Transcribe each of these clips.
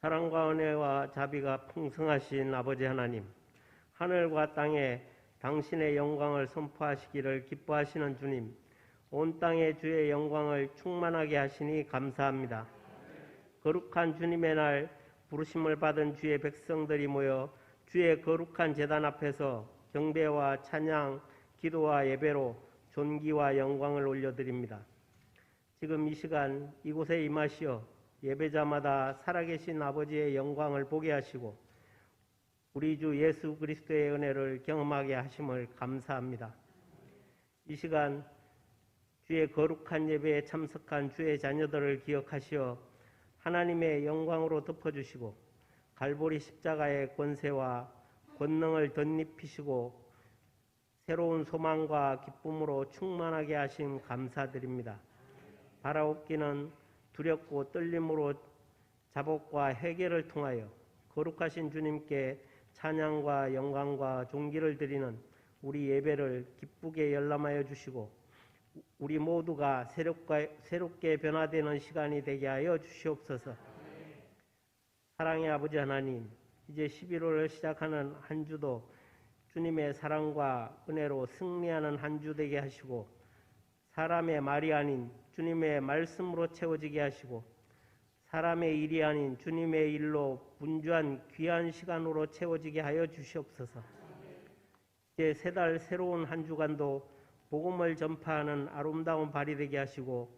사랑과 은혜와 자비가 풍성하신 아버지 하나님, 하늘과 땅에 당신의 영광을 선포하시기를 기뻐하시는 주님, 온 땅에 주의 영광을 충만하게 하시니 감사합니다. 거룩한 주님의 날 부르심을 받은 주의 백성들이 모여 주의 거룩한 제단 앞에서 경배와 찬양, 기도와 예배로 존귀와 영광을 올려드립니다. 지금 이 시간 이곳에 임하시어 예배자마다 살아계신 아버지의 영광을 보게 하시고 우리 주 예수 그리스도의 은혜를 경험하게 하심을 감사합니다. 이 시간 주의 거룩한 예배에 참석한 주의 자녀들을 기억하시어 하나님의 영광으로 덮어주시고 갈보리 십자가의 권세와 권능을 덧입히시고 새로운 소망과 기쁨으로 충만하게 하심 감사드립니다. 바라옵기는 두렵고 떨림으로 자복과 회개를 통하여 거룩하신 주님께 찬양과 영광과 존귀를 드리는 우리 예배를 기쁘게 열람하여 주시고 우리 모두가 새롭게 변화되는 시간이 되게 하여 주시옵소서. 사랑의 아버지 하나님, 이제 11월을 시작하는 한 주도 주님의 사랑과 은혜로 승리하는 한 주 되게 하시고 사람의 말이 아닌 주님의 말씀으로 채워지게 하시고 사람의 일이 아닌 주님의 일로 분주한 귀한 시간으로 채워지게 하여 주시옵소서. 이제 세 달 새로운 한 주간도 복음을 전파하는 아름다운 발이 되게 하시고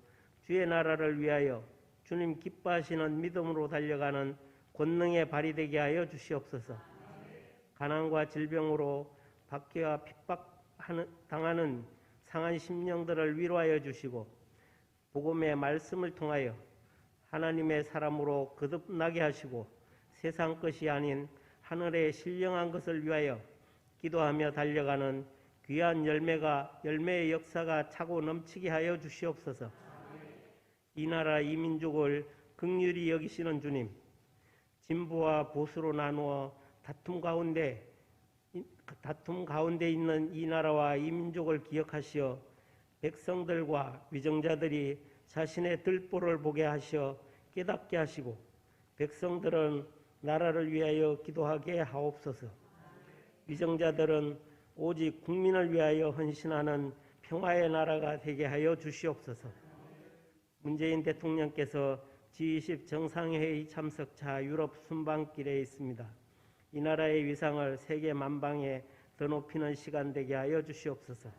주의 나라를 위하여 주님 기뻐하시는 믿음으로 달려가는 권능의 발이 되게 하여 주시옵소서. 가난과 질병으로 박해와 핍박당하는 상한 심령들을 위로하여 주시고 복음의 말씀을 통하여 하나님의 사람으로 거듭나게 하시고 세상 것이 아닌 하늘의 신령한 것을 위하여 기도하며 달려가는 귀한 열매의 역사가 차고 넘치게 하여 주시옵소서. 이 나라 이 민족을 긍휼히 여기시는 주님, 진보와 보수로 나누어 다툼 가운데 있는 이 나라와 이 민족을 기억하시어 백성들과 위정자들이 자신의 들보를 보게 하시어 깨닫게 하시고 백성들은 나라를 위하여 기도하게 하옵소서. 위정자들은 오직 국민을 위하여 헌신하는 평화의 나라가 되게 하여 주시옵소서. 문재인 대통령께서 G20 정상회의 참석차 유럽 순방길에 있습니다. 이 나라의 위상을 세계 만방에 더 높이는 시간 되게 하여 주시옵소서.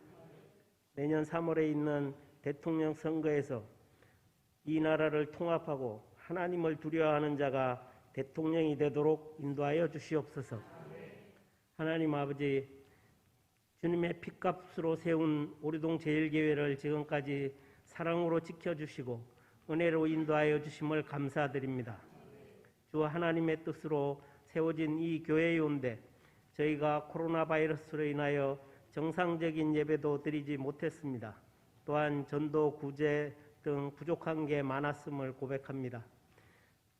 내년 3월에 있는 대통령 선거에서 이 나라를 통합하고 하나님을 두려워하는 자가 대통령이 되도록 인도하여 주시옵소서. 하나님 아버지, 주님의 핏값으로 세운 오리동 제일교회를 지금까지 사랑으로 지켜주시고 은혜로 인도하여 주심을 감사드립니다. 주 하나님의 뜻으로 세워진 이 교회의원데 저희가 코로나 바이러스로 인하여 정상적인 예배도 드리지 못했습니다. 또한 전도, 구제 등 부족한 게 많았음을 고백합니다.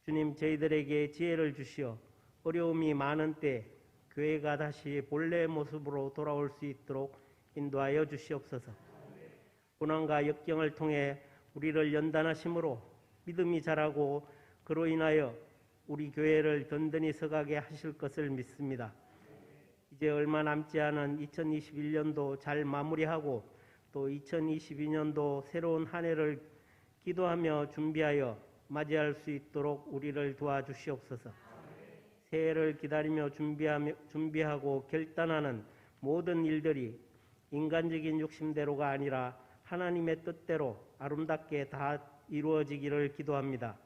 주님, 저희들에게 지혜를 주시어 어려움이 많은 때 교회가 다시 본래의 모습으로 돌아올 수 있도록 인도하여 주시옵소서. 고난과 역경을 통해 우리를 연단하심으로 믿음이 자라고 그로 인하여 우리 교회를 든든히 서가게 하실 것을 믿습니다. 이제 얼마 남지 않은 2021년도 잘 마무리하고 또 2022년도 새로운 한 해를 기도하며 준비하여 맞이할 수 있도록 우리를 도와주시옵소서. 새해를 기다리며 준비하고 결단하는 모든 일들이 인간적인 욕심대로가 아니라 하나님의 뜻대로 아름답게 다 이루어지기를 기도합니다.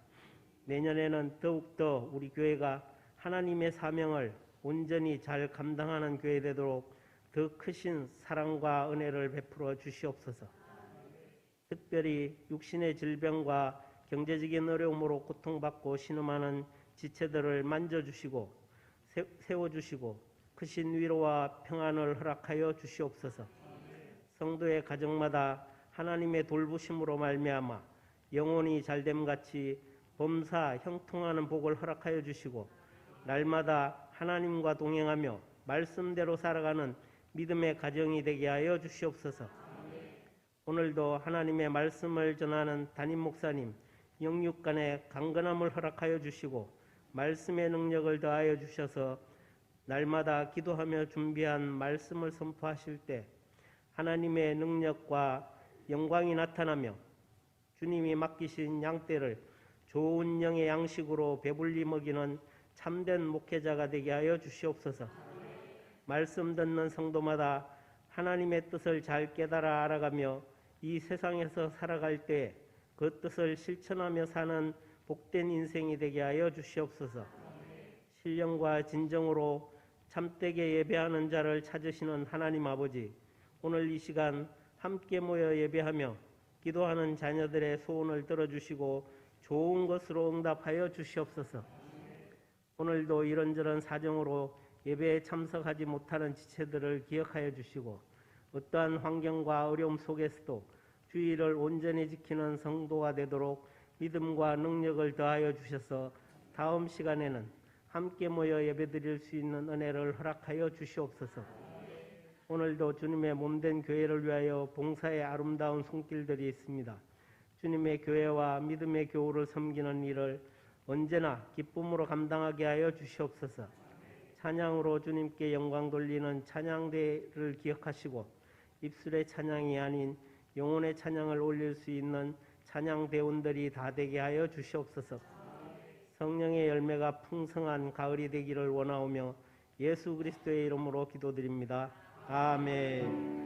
내년에는 더욱더 우리 교회가 하나님의 사명을 온전히 잘 감당하는 교회 되도록 더 크신 사랑과 은혜를 베풀어 주시옵소서. 특별히 육신의 질병과 경제적인 어려움으로 고통받고 신음하는 지체들을 만져주시고 세워주시고 크신 위로와 평안을 허락하여 주시옵소서. 성도의 가정마다 하나님의 돌보심으로 말미암아 영혼이 잘됨같이 범사 형통하는 복을 허락하여 주시고 날마다 하나님과 동행하며 말씀대로 살아가는 믿음의 가정이 되게 하여 주시옵소서. 오늘도 하나님의 말씀을 전하는 담임 목사님 영육간의 강건함을 허락하여 주시고 말씀의 능력을 더하여 주셔서 날마다 기도하며 준비한 말씀을 선포하실 때 하나님의 능력과 영광이 나타나며 주님이 맡기신 양떼를 좋은 영의 양식으로 배불리 먹이는 참된 목회자가 되게 하여 주시옵소서. 말씀 듣는 성도마다 하나님의 뜻을 잘 깨달아 알아가며 이 세상에서 살아갈 때 그 뜻을 실천하며 사는 복된 인생이 되게 하여 주시옵소서. 신령과 진정으로 참되게 예배하는 자를 찾으시는 하나님 아버지, 오늘 이 시간 함께 모여 예배하며 기도하는 자녀들의 소원을 들어주시고 좋은 것으로 응답하여 주시옵소서. 오늘도 이런저런 사정으로 예배에 참석하지 못하는 지체들을 기억하여 주시고 어떠한 환경과 어려움 속에서도 주의를 온전히 지키는 성도가 되도록 믿음과 능력을 더하여 주셔서 다음 시간에는 함께 모여 예배드릴 수 있는 은혜를 허락하여 주시옵소서. 오늘도 주님의 몸된 교회를 위하여 봉사의 아름다운 손길들이 있습니다. 주님의 교회와 믿음의 교우를 섬기는 일을 언제나 기쁨으로 감당하게 하여 주시옵소서. 찬양으로 주님께 영광 돌리는 찬양대를 기억하시고 입술의 찬양이 아닌 영혼의 찬양을 올릴 수 있는 찬양대원들이 다 되게 하여 주시옵소서. 성령의 열매가 풍성한 가을이 되기를 원하오며 예수 그리스도의 이름으로 기도드립니다. 아멘.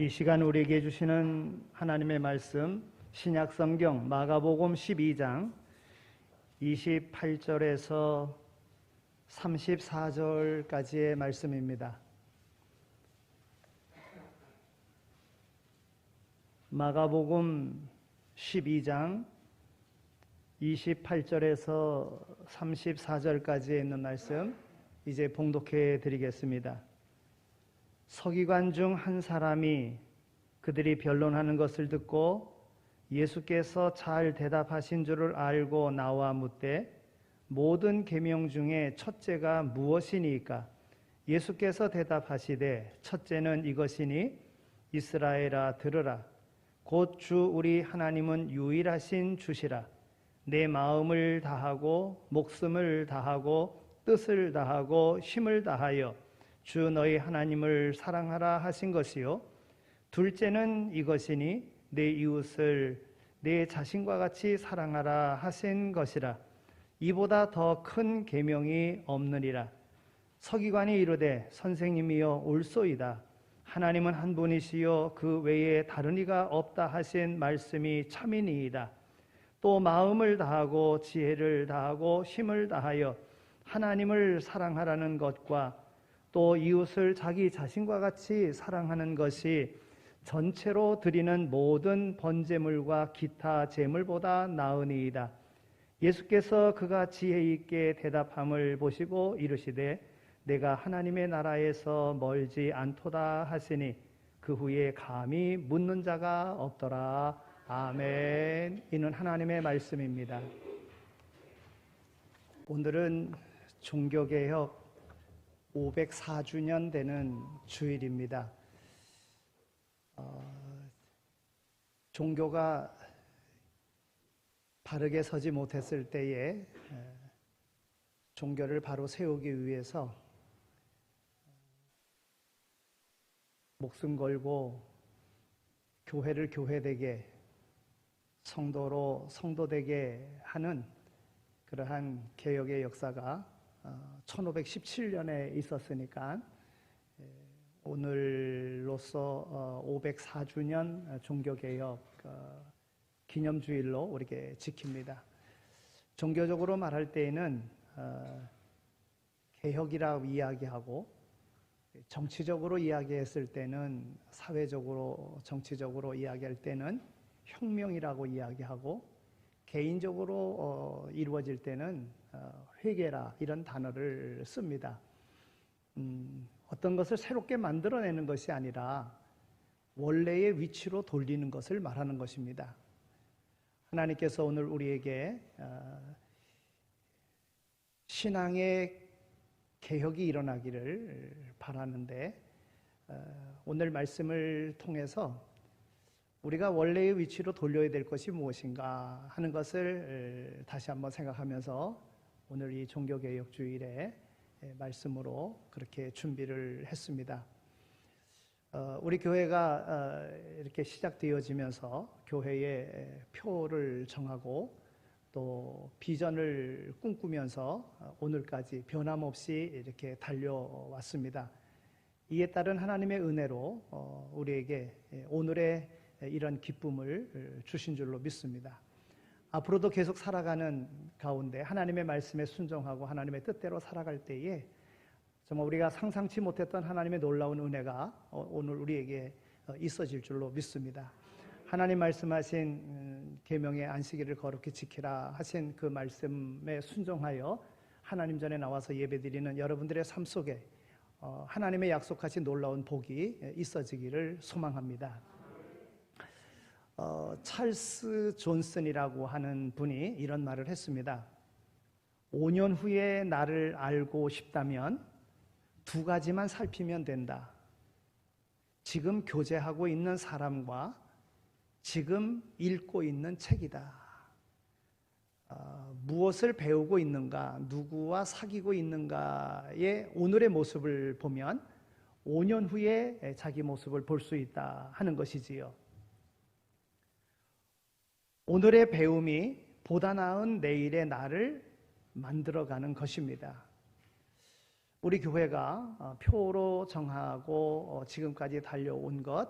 이 시간 우리에게 주시는 하나님의 말씀 신약성경 마가복음 12장 28절에서 34절까지의 말씀입니다. 마가복음 12장 28절에서 34절까지에 있는 말씀 이제 봉독해 드리겠습니다. 서기관 중 한 사람이 그들이 변론하는 것을 듣고 예수께서 잘 대답하신 줄을 알고 나와 묻되 모든 계명 중에 첫째가 무엇이니까? 예수께서 대답하시되 첫째는 이것이니 이스라엘아 들으라. 곧 주 우리 하나님은 유일하신 주시라. 내 마음을 다하고 목숨을 다하고 뜻을 다하고 힘을 다하여 주 너희 하나님을 사랑하라 하신 것이요. 둘째는 이것이니 내 이웃을 내 자신과 같이 사랑하라 하신 것이라. 이보다 더 큰 계명이 없느니라. 서기관이 이르되 선생님이여 옳소이다. 하나님은 한 분이시요 그 외에 다른 이가 없다 하신 말씀이 참이니이다. 또 마음을 다하고 지혜를 다하고 힘을 다하여 하나님을 사랑하라는 것과 또 이웃을 자기 자신과 같이 사랑하는 것이 전체로 드리는 모든 번제물과 기타 제물보다 나으니이다. 예수께서 그가 지혜 있게 대답함을 보시고 이르시되 내가 하나님의 나라에서 멀지 않도다 하시니 그 후에 감히 묻는 자가 없더라. 아멘. 이는 하나님의 말씀입니다. 오늘은 종교개혁 504주년 되는 주일입니다. 종교가 바르게 서지 못했을 때에 종교를 바로 세우기 위해서 목숨 걸고 교회를 교회되게 성도로 성도되게 하는 그러한 개혁의 역사가 1517년에 있었으니까 오늘로서 504주년 종교개혁 기념주일로 우리에게 지킵니다. 종교적으로 말할 때에는 개혁이라고 이야기하고 정치적으로 이야기했을 때는 사회적으로 정치적으로 이야기할 때는 혁명이라고 이야기하고 개인적으로 이루어질 때는 회개라 이런 단어를 씁니다. 어떤 것을 새롭게 만들어내는 것이 아니라 원래의 위치로 돌리는 것을 말하는 것입니다. 하나님께서 오늘 우리에게 신앙의 개혁이 일어나기를 바라는데, 오늘 말씀을 통해서 우리가 원래의 위치로 돌려야 될 것이 무엇인가 하는 것을 다시 한번 생각하면서 오늘 이 종교개혁주일에 말씀으로 그렇게 준비를 했습니다. 우리 교회가 이렇게 시작되어지면서 교회의 표를 정하고 또 비전을 꿈꾸면서 오늘까지 변함없이 이렇게 달려왔습니다. 이에 따른 하나님의 은혜로 우리에게 오늘의 이런 기쁨을 주신 줄로 믿습니다. 앞으로도 계속 살아가는 가운데 하나님의 말씀에 순종하고 하나님의 뜻대로 살아갈 때에 정말 우리가 상상치 못했던 하나님의 놀라운 은혜가 오늘 우리에게 있어질 줄로 믿습니다. 하나님 말씀하신 계명의 안식일을 거룩히 지키라 하신 그 말씀에 순종하여 하나님 전에 나와서 예배드리는 여러분들의 삶 속에 하나님의 약속하신 놀라운 복이 있어지기를 소망합니다. 찰스 존슨이라고 하는 분이 이런 말을 했습니다. 5년 후에 나를 알고 싶다면 두 가지만 살피면 된다. 지금 교제하고 있는 사람과 지금 읽고 있는 책이다. 무엇을 배우고 있는가, 누구와 사귀고 있는가의 오늘의 모습을 보면 5년 후에 자기 모습을 볼 수 있다 하는 것이지요. 오늘의 배움이 보다 나은 내일의 나를 만들어가는 것입니다. 우리 교회가 표로 정하고 지금까지 달려온 것,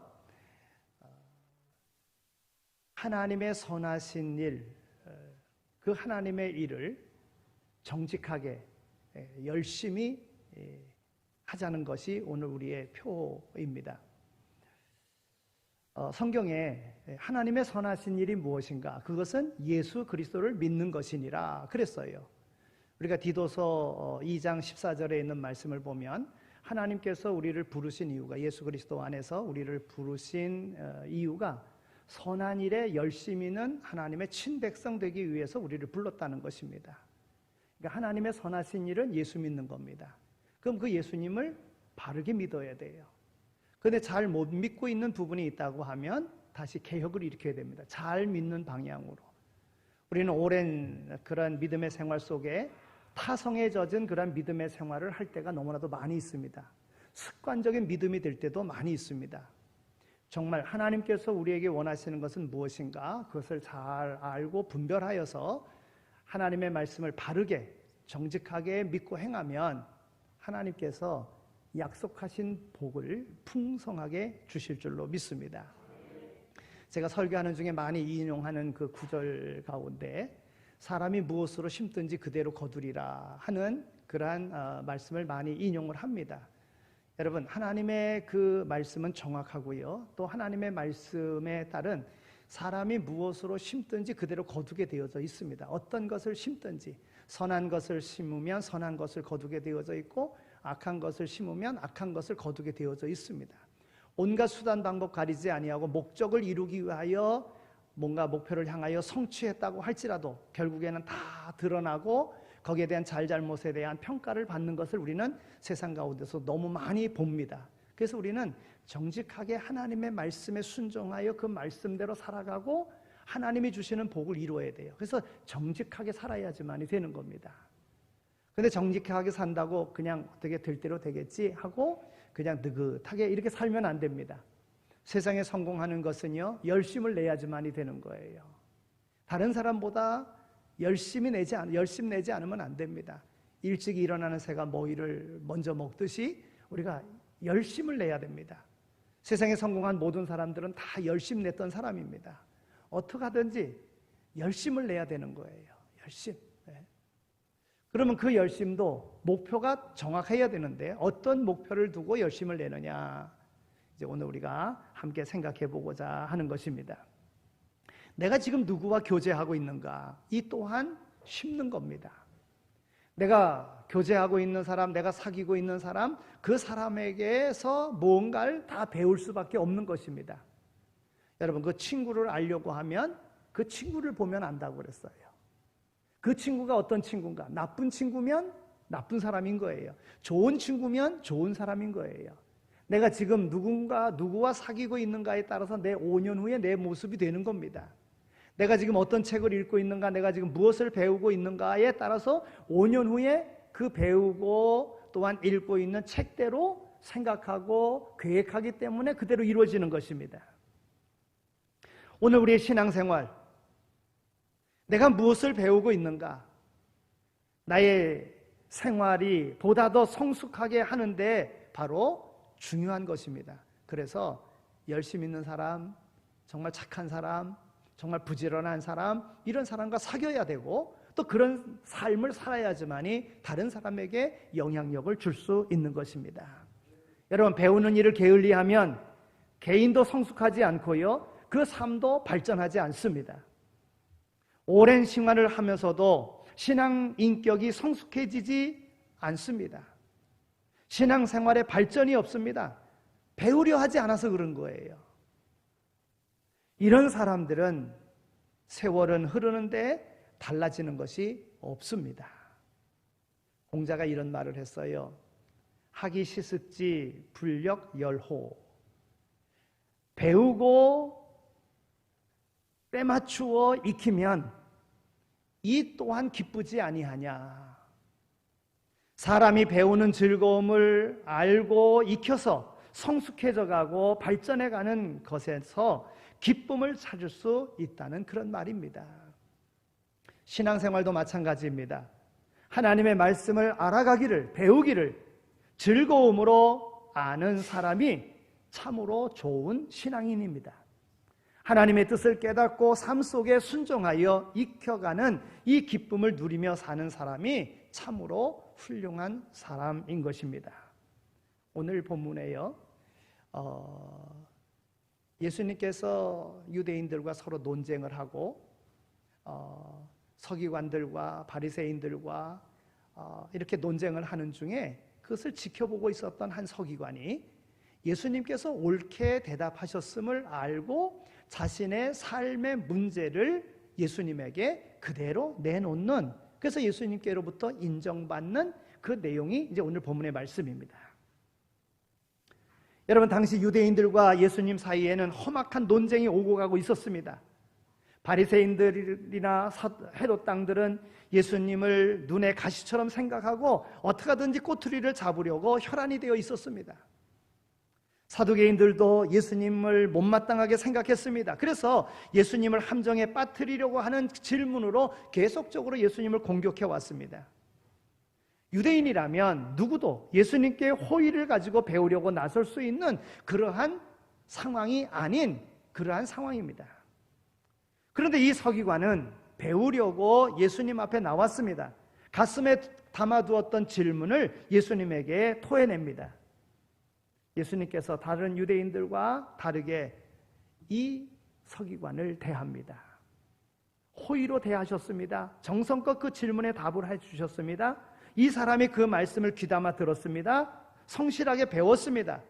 하나님의 선하신 일, 그 하나님의 일을 정직하게 열심히 하자는 것이 오늘 우리의 표입니다. 성경에 하나님의 선하신 일이 무엇인가? 그것은 예수 그리스도를 믿는 것이니라 그랬어요. 우리가 디도서 2장 14절에 있는 말씀을 보면 하나님께서 우리를 부르신 이유가, 예수 그리스도 안에서 우리를 부르신 이유가 선한 일에 열심히는 하나님의 친백성 되기 위해서 우리를 불렀다는 것입니다. 그러니까 하나님의 선하신 일은 예수 믿는 겁니다. 그럼 그 예수님을 바르게 믿어야 돼요. 그런데 잘 못 믿고 있는 부분이 있다고 하면 다시 개혁을 일으켜야 됩니다. 잘 믿는 방향으로. 우리는 오랜 그런 믿음의 생활 속에 타성에 젖은 그런 믿음의 생활을 할 때가 너무나도 많이 있습니다. 습관적인 믿음이 될 때도 많이 있습니다. 정말 하나님께서 우리에게 원하시는 것은 무엇인가? 그것을 잘 알고 분별하여서 하나님의 말씀을 바르게 정직하게 믿고 행하면 하나님께서 약속하신 복을 풍성하게 주실 줄로 믿습니다. 제가 설교하는 중에 많이 인용하는 그 구절 가운데 사람이 무엇으로 심든지 그대로 거두리라 하는 그러한 말씀을 많이 인용을 합니다. 여러분, 하나님의 그 말씀은 정확하고요. 또 하나님의 말씀에 따른 사람이 무엇으로 심든지 그대로 거두게 되어져 있습니다. 어떤 것을 심든지 선한 것을 심으면 선한 것을 거두게 되어져 있고 악한 것을 심으면 악한 것을 거두게 되어져 있습니다. 온갖 수단 방법 가리지 아니하고 목적을 이루기 위하여 뭔가 목표를 향하여 성취했다고 할지라도 결국에는 다 드러나고 거기에 대한 잘잘못에 대한 평가를 받는 것을 우리는 세상 가운데서 너무 많이 봅니다. 그래서 우리는 정직하게 하나님의 말씀에 순종하여 그 말씀대로 살아가고 하나님이 주시는 복을 이루어야 돼요. 그래서 정직하게 살아야지만이 되는 겁니다. 근데 정직하게 산다고 그냥 어떻게 될 대로 되겠지 하고 그냥 느긋하게 이렇게 살면 안 됩니다. 세상에 성공하는 것은요, 열심을 내야지만이 되는 거예요. 다른 사람보다 열심히 내지 않으면 안 됩니다. 일찍 일어나는 새가 모이를 먼저 먹듯이 우리가 열심을 내야 됩니다. 세상에 성공한 모든 사람들은 다 열심 냈던 사람입니다. 어떻게 하든지 열심을 내야 되는 거예요. 열심. 네. 그러면 그 열심도 목표가 정확해야 되는데 어떤 목표를 두고 열심을 내느냐, 이제 오늘 우리가 함께 생각해 보고자 하는 것입니다. 내가 지금 누구와 교제하고 있는가, 이 또한 심는 겁니다. 내가 교제하고 있는 사람, 내가 사귀고 있는 사람, 그 사람에게서 뭔가를 다 배울 수밖에 없는 것입니다. 여러분, 그 친구를 알려고 하면 그 친구를 보면 안다고 그랬어요. 그 친구가 어떤 친구인가? 나쁜 친구면 나쁜 사람인 거예요. 좋은 친구면 좋은 사람인 거예요. 내가 지금 누구와 사귀고 있는가에 따라서 내 5년 후에 내 모습이 되는 겁니다. 내가 지금 어떤 책을 읽고 있는가, 내가 지금 무엇을 배우고 있는가에 따라서 5년 후에 그 배우고 또한 읽고 있는 책대로 생각하고 계획하기 때문에 그대로 이루어지는 것입니다. 오늘 우리의 신앙생활, 내가 무엇을 배우고 있는가? 나의 생활이 보다 더 성숙하게 하는데 바로 중요한 것입니다. 그래서 열심 있는 사람, 정말 착한 사람, 정말 부지런한 사람, 이런 사람과 사귀어야 되고 또 그런 삶을 살아야지만이 다른 사람에게 영향력을 줄 수 있는 것입니다. 여러분, 배우는 일을 게을리하면 개인도 성숙하지 않고요, 그 삶도 발전하지 않습니다. 오랜 생활을 하면서도 신앙 인격이 성숙해지지 않습니다. 신앙생활에 발전이 없습니다. 배우려 하지 않아서 그런 거예요. 이런 사람들은 세월은 흐르는데 달라지는 것이 없습니다. 공자가 이런 말을 했어요. 학이 시습지 불력 열호. 배우고 빼맞추어 익히면 이 또한 기쁘지 아니하냐. 사람이 배우는 즐거움을 알고 익혀서 성숙해져 가고 발전해 가는 것에서 기쁨을 찾을 수 있다는 그런 말입니다. 신앙생활도 마찬가지입니다. 하나님의 말씀을 알아가기를, 배우기를 즐거움으로 아는 사람이 참으로 좋은 신앙인입니다. 하나님의 뜻을 깨닫고 삶 속에 순종하여 익혀가는 이 기쁨을 누리며 사는 사람이 참으로 훌륭한 사람인 것입니다. 오늘 본문에요, 예수님께서 유대인들과 서로 논쟁을 하고 서기관들과 바리새인들과 이렇게 논쟁을 하는 중에 그것을 지켜보고 있었던 한 서기관이 예수님께서 옳게 대답하셨음을 알고 자신의 삶의 문제를 예수님에게 그대로 내놓는, 그래서 예수님께로부터 인정받는 그 내용이 이제 오늘 본문의 말씀입니다. 여러분, 당시 유대인들과 예수님 사이에는 험악한 논쟁이 오고 가고 있었습니다. 바리새인들이나 헤롯 당들은 예수님을 눈에 가시처럼 생각하고 어떻게 하든지 꼬투리를 잡으려고 혈안이 되어 있었습니다. 사두개인들도 예수님을 못마땅하게 생각했습니다. 그래서 예수님을 함정에 빠뜨리려고 하는 질문으로 계속적으로 예수님을 공격해 왔습니다. 유대인이라면 누구도 예수님께 호의를 가지고 배우려고 나설 수 있는 그러한 상황이 아닌 그러한 상황입니다. 그런데 이 서기관은 배우려고 예수님 앞에 나왔습니다. 가슴에 담아두었던 질문을 예수님에게 토해냅니다. 예수님께서 다른 유대인들과 다르게 이 서기관을 대합니다. 호의로 대하셨습니다. 정성껏 그 질문에 답을 해주셨습니다. 이 사람이 그 말씀을 귀담아 들었습니다. 성실하게 배웠습니다.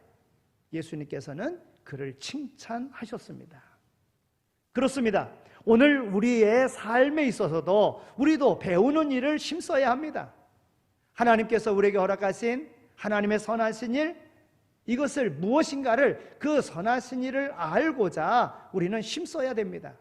예수님께서는 그를 칭찬하셨습니다. 그렇습니다. 오늘 우리의 삶에 있어서도 우리도 배우는 일을 힘써야 합니다. 하나님께서 우리에게 허락하신 하나님의 선하신 일, 이것을 무엇인가를, 그 선하신 일을 알고자 우리는 힘써야 됩니다.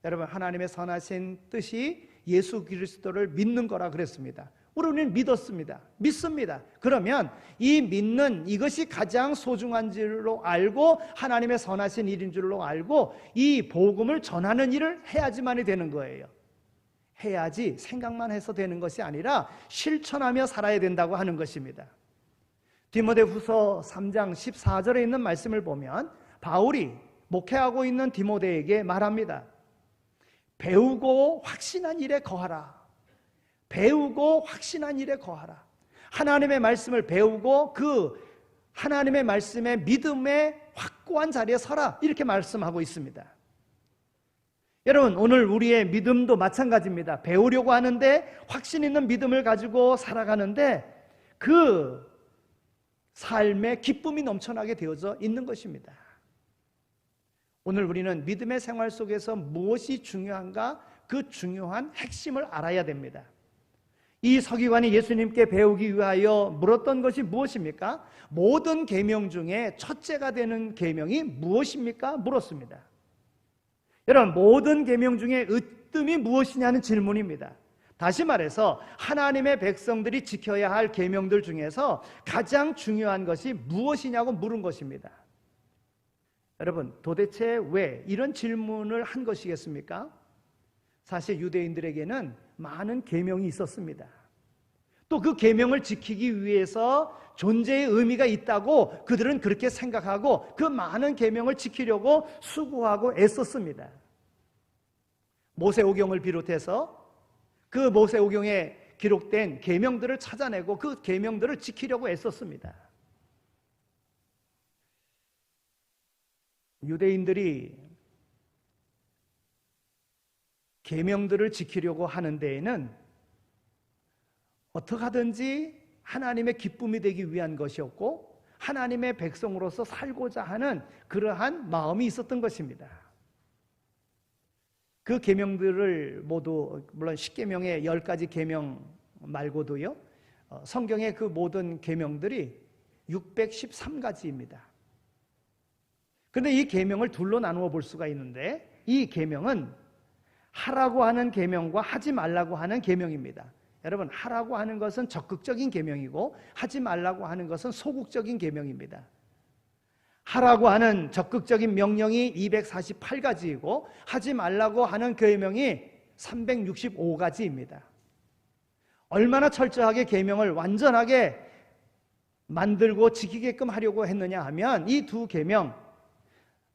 여러분, 하나님의 선하신 뜻이 예수 그리스도를 믿는 거라 그랬습니다. 우리는 믿었습니다. 믿습니다. 그러면 이 믿는 이것이 가장 소중한 줄로 알고 하나님의 선하신 일인 줄로 알고 이 복음을 전하는 일을 해야지만이 되는 거예요. 해야지 생각만 해서 되는 것이 아니라 실천하며 살아야 된다고 하는 것입니다. 디모데후서 3장 14절에 있는 말씀을 보면 바울이 목회하고 있는 디모데에게 말합니다. 배우고 확신한 일에 거하라. 배우고 확신한 일에 거하라. 하나님의 말씀을 배우고 그 하나님의 말씀의 믿음의 확고한 자리에 서라. 이렇게 말씀하고 있습니다. 여러분, 오늘 우리의 믿음도 마찬가지입니다. 배우려고 하는데 확신 있는 믿음을 가지고 살아가는데 그 삶에 기쁨이 넘쳐나게 되어져 있는 것입니다. 오늘 우리는 믿음의 생활 속에서 무엇이 중요한가? 그 중요한 핵심을 알아야 됩니다. 이 서기관이 예수님께 배우기 위하여 물었던 것이 무엇입니까? 모든 계명 중에 첫째가 되는 계명이 무엇입니까? 물었습니다. 여러분, 모든 계명 중에 으뜸이 무엇이냐는 질문입니다. 다시 말해서 하나님의 백성들이 지켜야 할 계명들 중에서 가장 중요한 것이 무엇이냐고 물은 것입니다. 여러분, 도대체 왜 이런 질문을 한 것이겠습니까? 사실 유대인들에게는 많은 계명이 있었습니다. 또 그 계명을 지키기 위해서 존재의 의미가 있다고 그들은 그렇게 생각하고 그 많은 계명을 지키려고 수고하고 애썼습니다. 모세오경을 비롯해서 그 모세오경에 기록된 계명들을 찾아내고 그 계명들을 지키려고 애썼습니다. 유대인들이 계명들을 지키려고 하는 데에는 어떻게 하든지 하나님의 기쁨이 되기 위한 것이었고 하나님의 백성으로서 살고자 하는 그러한 마음이 있었던 것입니다. 그 계명들을 모두, 물론 10계명의 10가지 계명 말고도요, 성경의 그 모든 계명들이 613가지입니다. 그런데 이 계명을 둘로 나누어 볼 수가 있는데 이 계명은 하라고 하는 계명과 하지 말라고 하는 계명입니다. 여러분, 하라고 하는 것은 적극적인 계명이고 하지 말라고 하는 것은 소극적인 계명입니다. 하라고 하는 적극적인 명령이 248가지이고 하지 말라고 하는 계명이 365가지입니다. 얼마나 철저하게 계명을 완전하게 만들고 지키게끔 하려고 했느냐 하면 이 두 계명,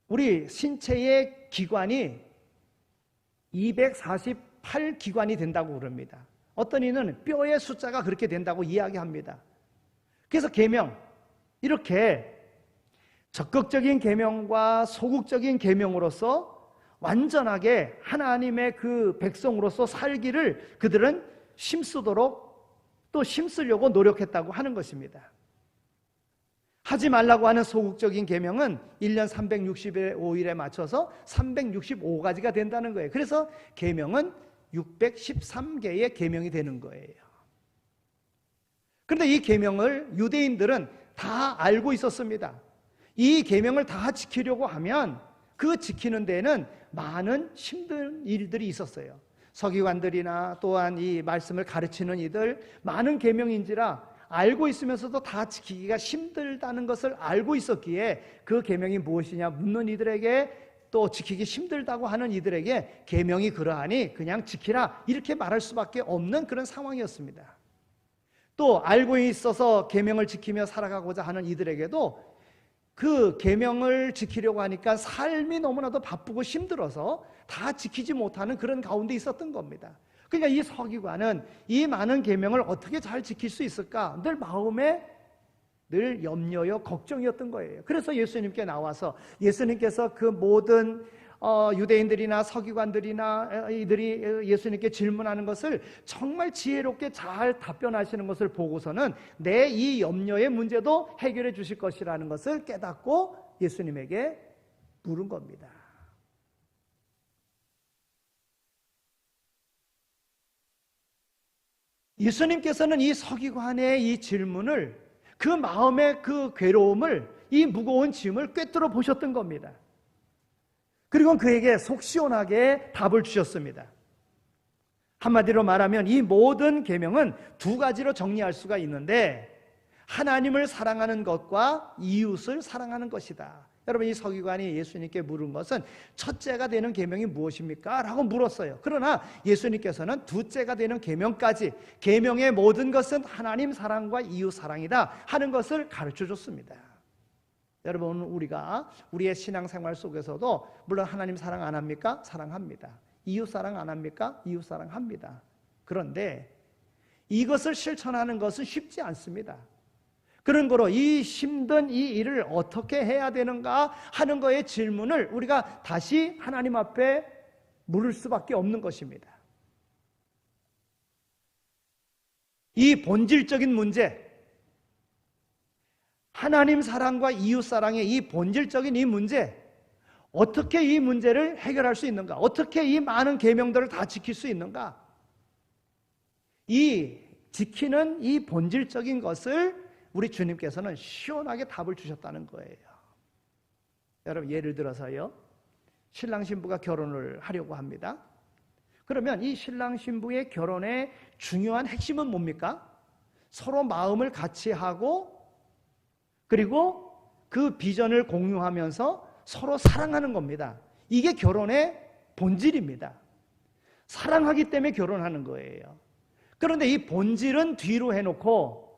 우리 신체의 기관이 248기관이 된다고 그럽니다. 어떤 이는 뼈의 숫자가 그렇게 된다고 이야기합니다. 그래서 계명, 이렇게 적극적인 계명과 소극적인 계명으로서 완전하게 하나님의 그 백성으로서 살기를 그들은 힘쓰도록 또 힘쓰려고 노력했다고 하는 것입니다. 하지 말라고 하는 소극적인 계명은 1년 365일에 맞춰서 365가지가 된다는 거예요. 그래서 계명은 613개의 계명이 되는 거예요. 그런데 이 계명을 유대인들은 다 알고 있었습니다. 이 계명을 다 지키려고 하면 그 지키는 데에는 많은 힘든 일들이 있었어요. 서기관들이나 또한 이 말씀을 가르치는 이들, 많은 계명인지라 알고 있으면서도 다 지키기가 힘들다는 것을 알고 있었기에 그 계명이 무엇이냐 묻는 이들에게, 또 지키기 힘들다고 하는 이들에게 계명이 그러하니 그냥 지키라 이렇게 말할 수밖에 없는 그런 상황이었습니다. 또 알고 있어서 계명을 지키며 살아가고자 하는 이들에게도 그 계명을 지키려고 하니까 삶이 너무나도 바쁘고 힘들어서 다 지키지 못하는 그런 가운데 있었던 겁니다. 그러니까 이 서기관은 이 많은 계명을 어떻게 잘 지킬 수 있을까 늘 마음에 늘 염려요 걱정이었던 거예요. 그래서 예수님께 나와서 예수님께서 그 모든 유대인들이나 서기관들이나 이들이 예수님께 질문하는 것을 정말 지혜롭게 잘 답변하시는 것을 보고서는 내 이 염려의 문제도 해결해 주실 것이라는 것을 깨닫고 예수님에게 물은 겁니다. 예수님께서는 이 서기관의 이 질문을, 그 마음의 그 괴로움을, 이 무거운 짐을 꿰뚫어 보셨던 겁니다. 그리고 그에게 속 시원하게 답을 주셨습니다. 한마디로 말하면 이 모든 계명은 두 가지로 정리할 수가 있는데 하나님을 사랑하는 것과 이웃을 사랑하는 것이다. 여러분, 이 서기관이 예수님께 물은 것은 첫째가 되는 계명이 무엇입니까? 라고 물었어요. 그러나 예수님께서는 둘째가 되는 계명까지, 계명의 모든 것은 하나님 사랑과 이웃 사랑이다 하는 것을 가르쳐 줬습니다. 여러분, 우리가 우리의 신앙생활 속에서도 물론 하나님 사랑 안 합니까? 사랑합니다. 이웃 사랑 안 합니까? 이웃 사랑합니다. 그런데 이것을 실천하는 것은 쉽지 않습니다. 그런 거로 이 힘든 이 일을 어떻게 해야 되는가 하는 거에 질문을 우리가 다시 하나님 앞에 물을 수밖에 없는 것입니다. 이 본질적인 문제, 하나님 사랑과 이웃 사랑의 이 본질적인 이 문제, 어떻게 이 문제를 해결할 수 있는가? 어떻게 이 많은 계명들을 다 지킬 수 있는가? 이 지키는 이 본질적인 것을 우리 주님께서는 시원하게 답을 주셨다는 거예요. 여러분, 예를 들어서요, 신랑 신부가 결혼을 하려고 합니다. 그러면 이 신랑 신부의 결혼의 중요한 핵심은 뭡니까? 서로 마음을 같이 하고, 그리고 그 비전을 공유하면서 서로 사랑하는 겁니다. 이게 결혼의 본질입니다. 사랑하기 때문에 결혼하는 거예요. 그런데 이 본질은 뒤로 해놓고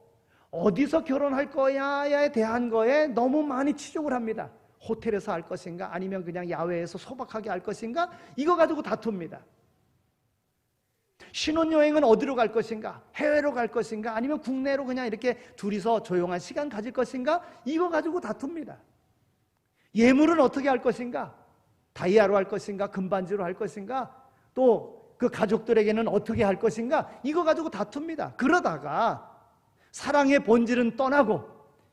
어디서 결혼할 거야에 대한 거에 너무 많이 치중을 합니다. 호텔에서 할 것인가, 아니면 그냥 야외에서 소박하게 할 것인가, 이거 가지고 다툽니다. 신혼여행은 어디로 갈 것인가, 해외로 갈 것인가, 아니면 국내로 그냥 이렇게 둘이서 조용한 시간 가질 것인가, 이거 가지고 다툽니다. 예물은 어떻게 할 것인가, 다이아로 할 것인가, 금반지로 할 것인가, 또 그 가족들에게는 어떻게 할 것인가, 이거 가지고 다툽니다. 그러다가 사랑의 본질은 떠나고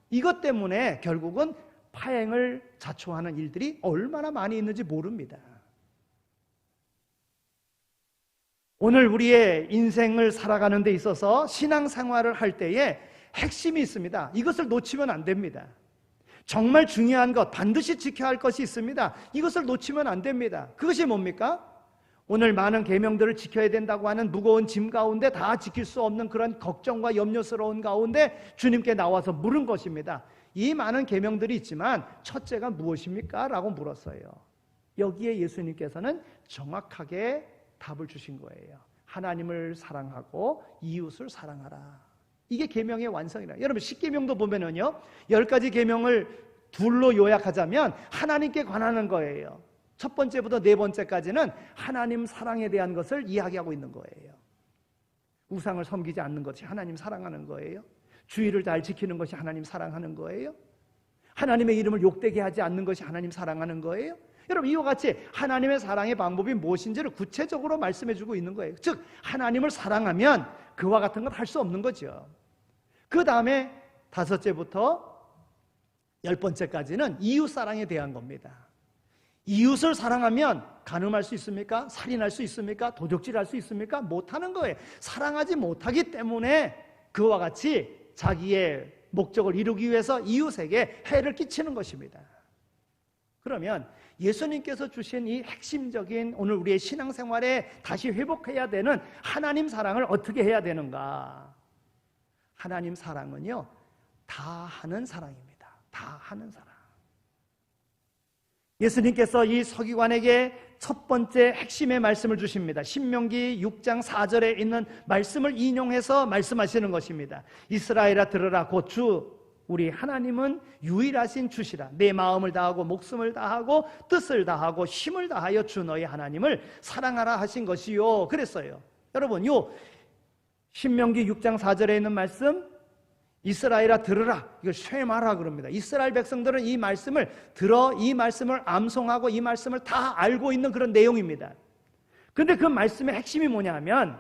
이것 때문에 결국은 파행을 자초하는 일들이 얼마나 많이 있는지 모릅니다. 오늘 우리의 인생을 살아가는 데 있어서 신앙생활을 할 때에 핵심이 있습니다. 이것을 놓치면 안 됩니다. 정말 중요한 것, 반드시 지켜야 할 것이 있습니다. 이것을 놓치면 안 됩니다. 그것이 뭡니까? 오늘 많은 계명들을 지켜야 된다고 하는 무거운 짐 가운데 다 지킬 수 없는 그런 걱정과 염려스러운 가운데 주님께 나와서 물은 것입니다. 이 많은 계명들이 있지만 첫째가 무엇입니까? 라고 물었어요. 여기에 예수님께서는 정확하게 답을 주신 거예요. 하나님을 사랑하고 이웃을 사랑하라. 이게 계명의 완성이라. 여러분, 십계명도 보면은요, 10가지 계명을 둘로 요약하자면 하나님께 관하는 거예요. 첫 번째부터 네 번째까지는 하나님 사랑에 대한 것을 이야기하고 있는 거예요. 우상을 섬기지 않는 것이 하나님 사랑하는 거예요. 주의를 잘 지키는 것이 하나님 사랑하는 거예요. 하나님의 이름을 욕되게 하지 않는 것이 하나님 사랑하는 거예요. 여러분, 이와 같이 하나님의 사랑의 방법이 무엇인지를 구체적으로 말씀해 주고 있는 거예요. 즉, 하나님을 사랑하면 그와 같은 건 할 수 없는 거죠. 그 다음에 5째부터 10번째까지는 이웃 사랑에 대한 겁니다. 이웃을 사랑하면 간음할 수 있습니까? 살인할 수 있습니까? 도적질할 수 있습니까? 못하는 거예요. 사랑하지 못하기 때문에 그와 같이 자기의 목적을 이루기 위해서 이웃에게 해를 끼치는 것입니다. 그러면 예수님께서 주신 이 핵심적인 오늘 우리의 신앙생활에 다시 회복해야 되는 하나님 사랑을 어떻게 해야 되는가? 하나님 사랑은요, 다 하는 사랑입니다. 다 하는 사랑. 예수님께서 이 서기관에게 첫 번째 핵심의 말씀을 주십니다. 신명기 6장 4절에 있는 말씀을 인용해서 말씀하시는 것입니다. 이스라엘아 들으라. 곧 주 우리 하나님은 유일하신 주시라. 내 마음을 다하고 목숨을 다하고 뜻을 다하고 힘을 다하여 주 너희 하나님을 사랑하라 하신 것이요. 그랬어요. 여러분, 요 신명기 6장 4절에 있는 말씀, 이스라엘아 들으라, 이걸 쉐마라 그럽니다. 이스라엘 백성들은 이 말씀을 들어 이 말씀을 암송하고 이 말씀을 다 알고 있는 그런 내용입니다. 그런데 그 말씀의 핵심이 뭐냐면,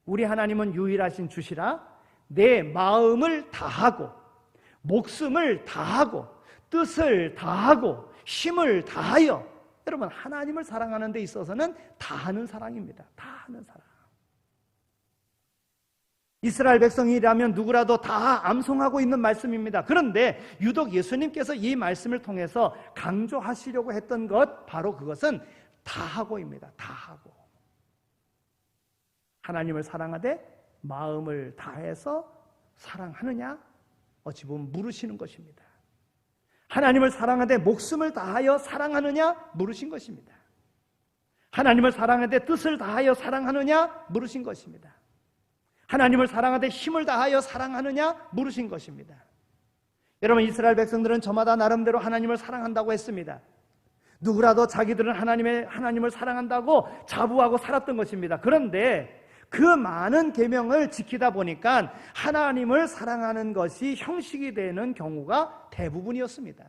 우리 하나님은 유일하신 주시라. 내 마음을 다하고 목숨을 다하고 뜻을 다하고 힘을 다하여. 여러분, 하나님을 사랑하는 데 있어서는 다하는 사랑입니다. 다하는 사랑. 이스라엘 백성이라면 누구라도 다 암송하고 있는 말씀입니다. 그런데 유독 예수님께서 이 말씀을 통해서 강조하시려고 했던 것, 바로 그것은 다하고입니다. 다하고. 하나님을 사랑하되 마음을 다해서 사랑하느냐? 어찌 보면 물으시는 것입니다. 하나님을 사랑하되 목숨을 다하여 사랑하느냐? 물으신 것입니다. 하나님을 사랑하되 뜻을 다하여 사랑하느냐? 물으신 것입니다. 하나님을 사랑하되 힘을 다하여 사랑하느냐? 물으신 것입니다. 여러분, 이스라엘 백성들은 저마다 나름대로 하나님을 사랑한다고 했습니다. 누구라도 자기들은 하나님을 사랑한다고 자부하고 살았던 것입니다. 그런데 그 많은 계명을 지키다 보니까 하나님을 사랑하는 것이 형식이 되는 경우가 대부분이었습니다.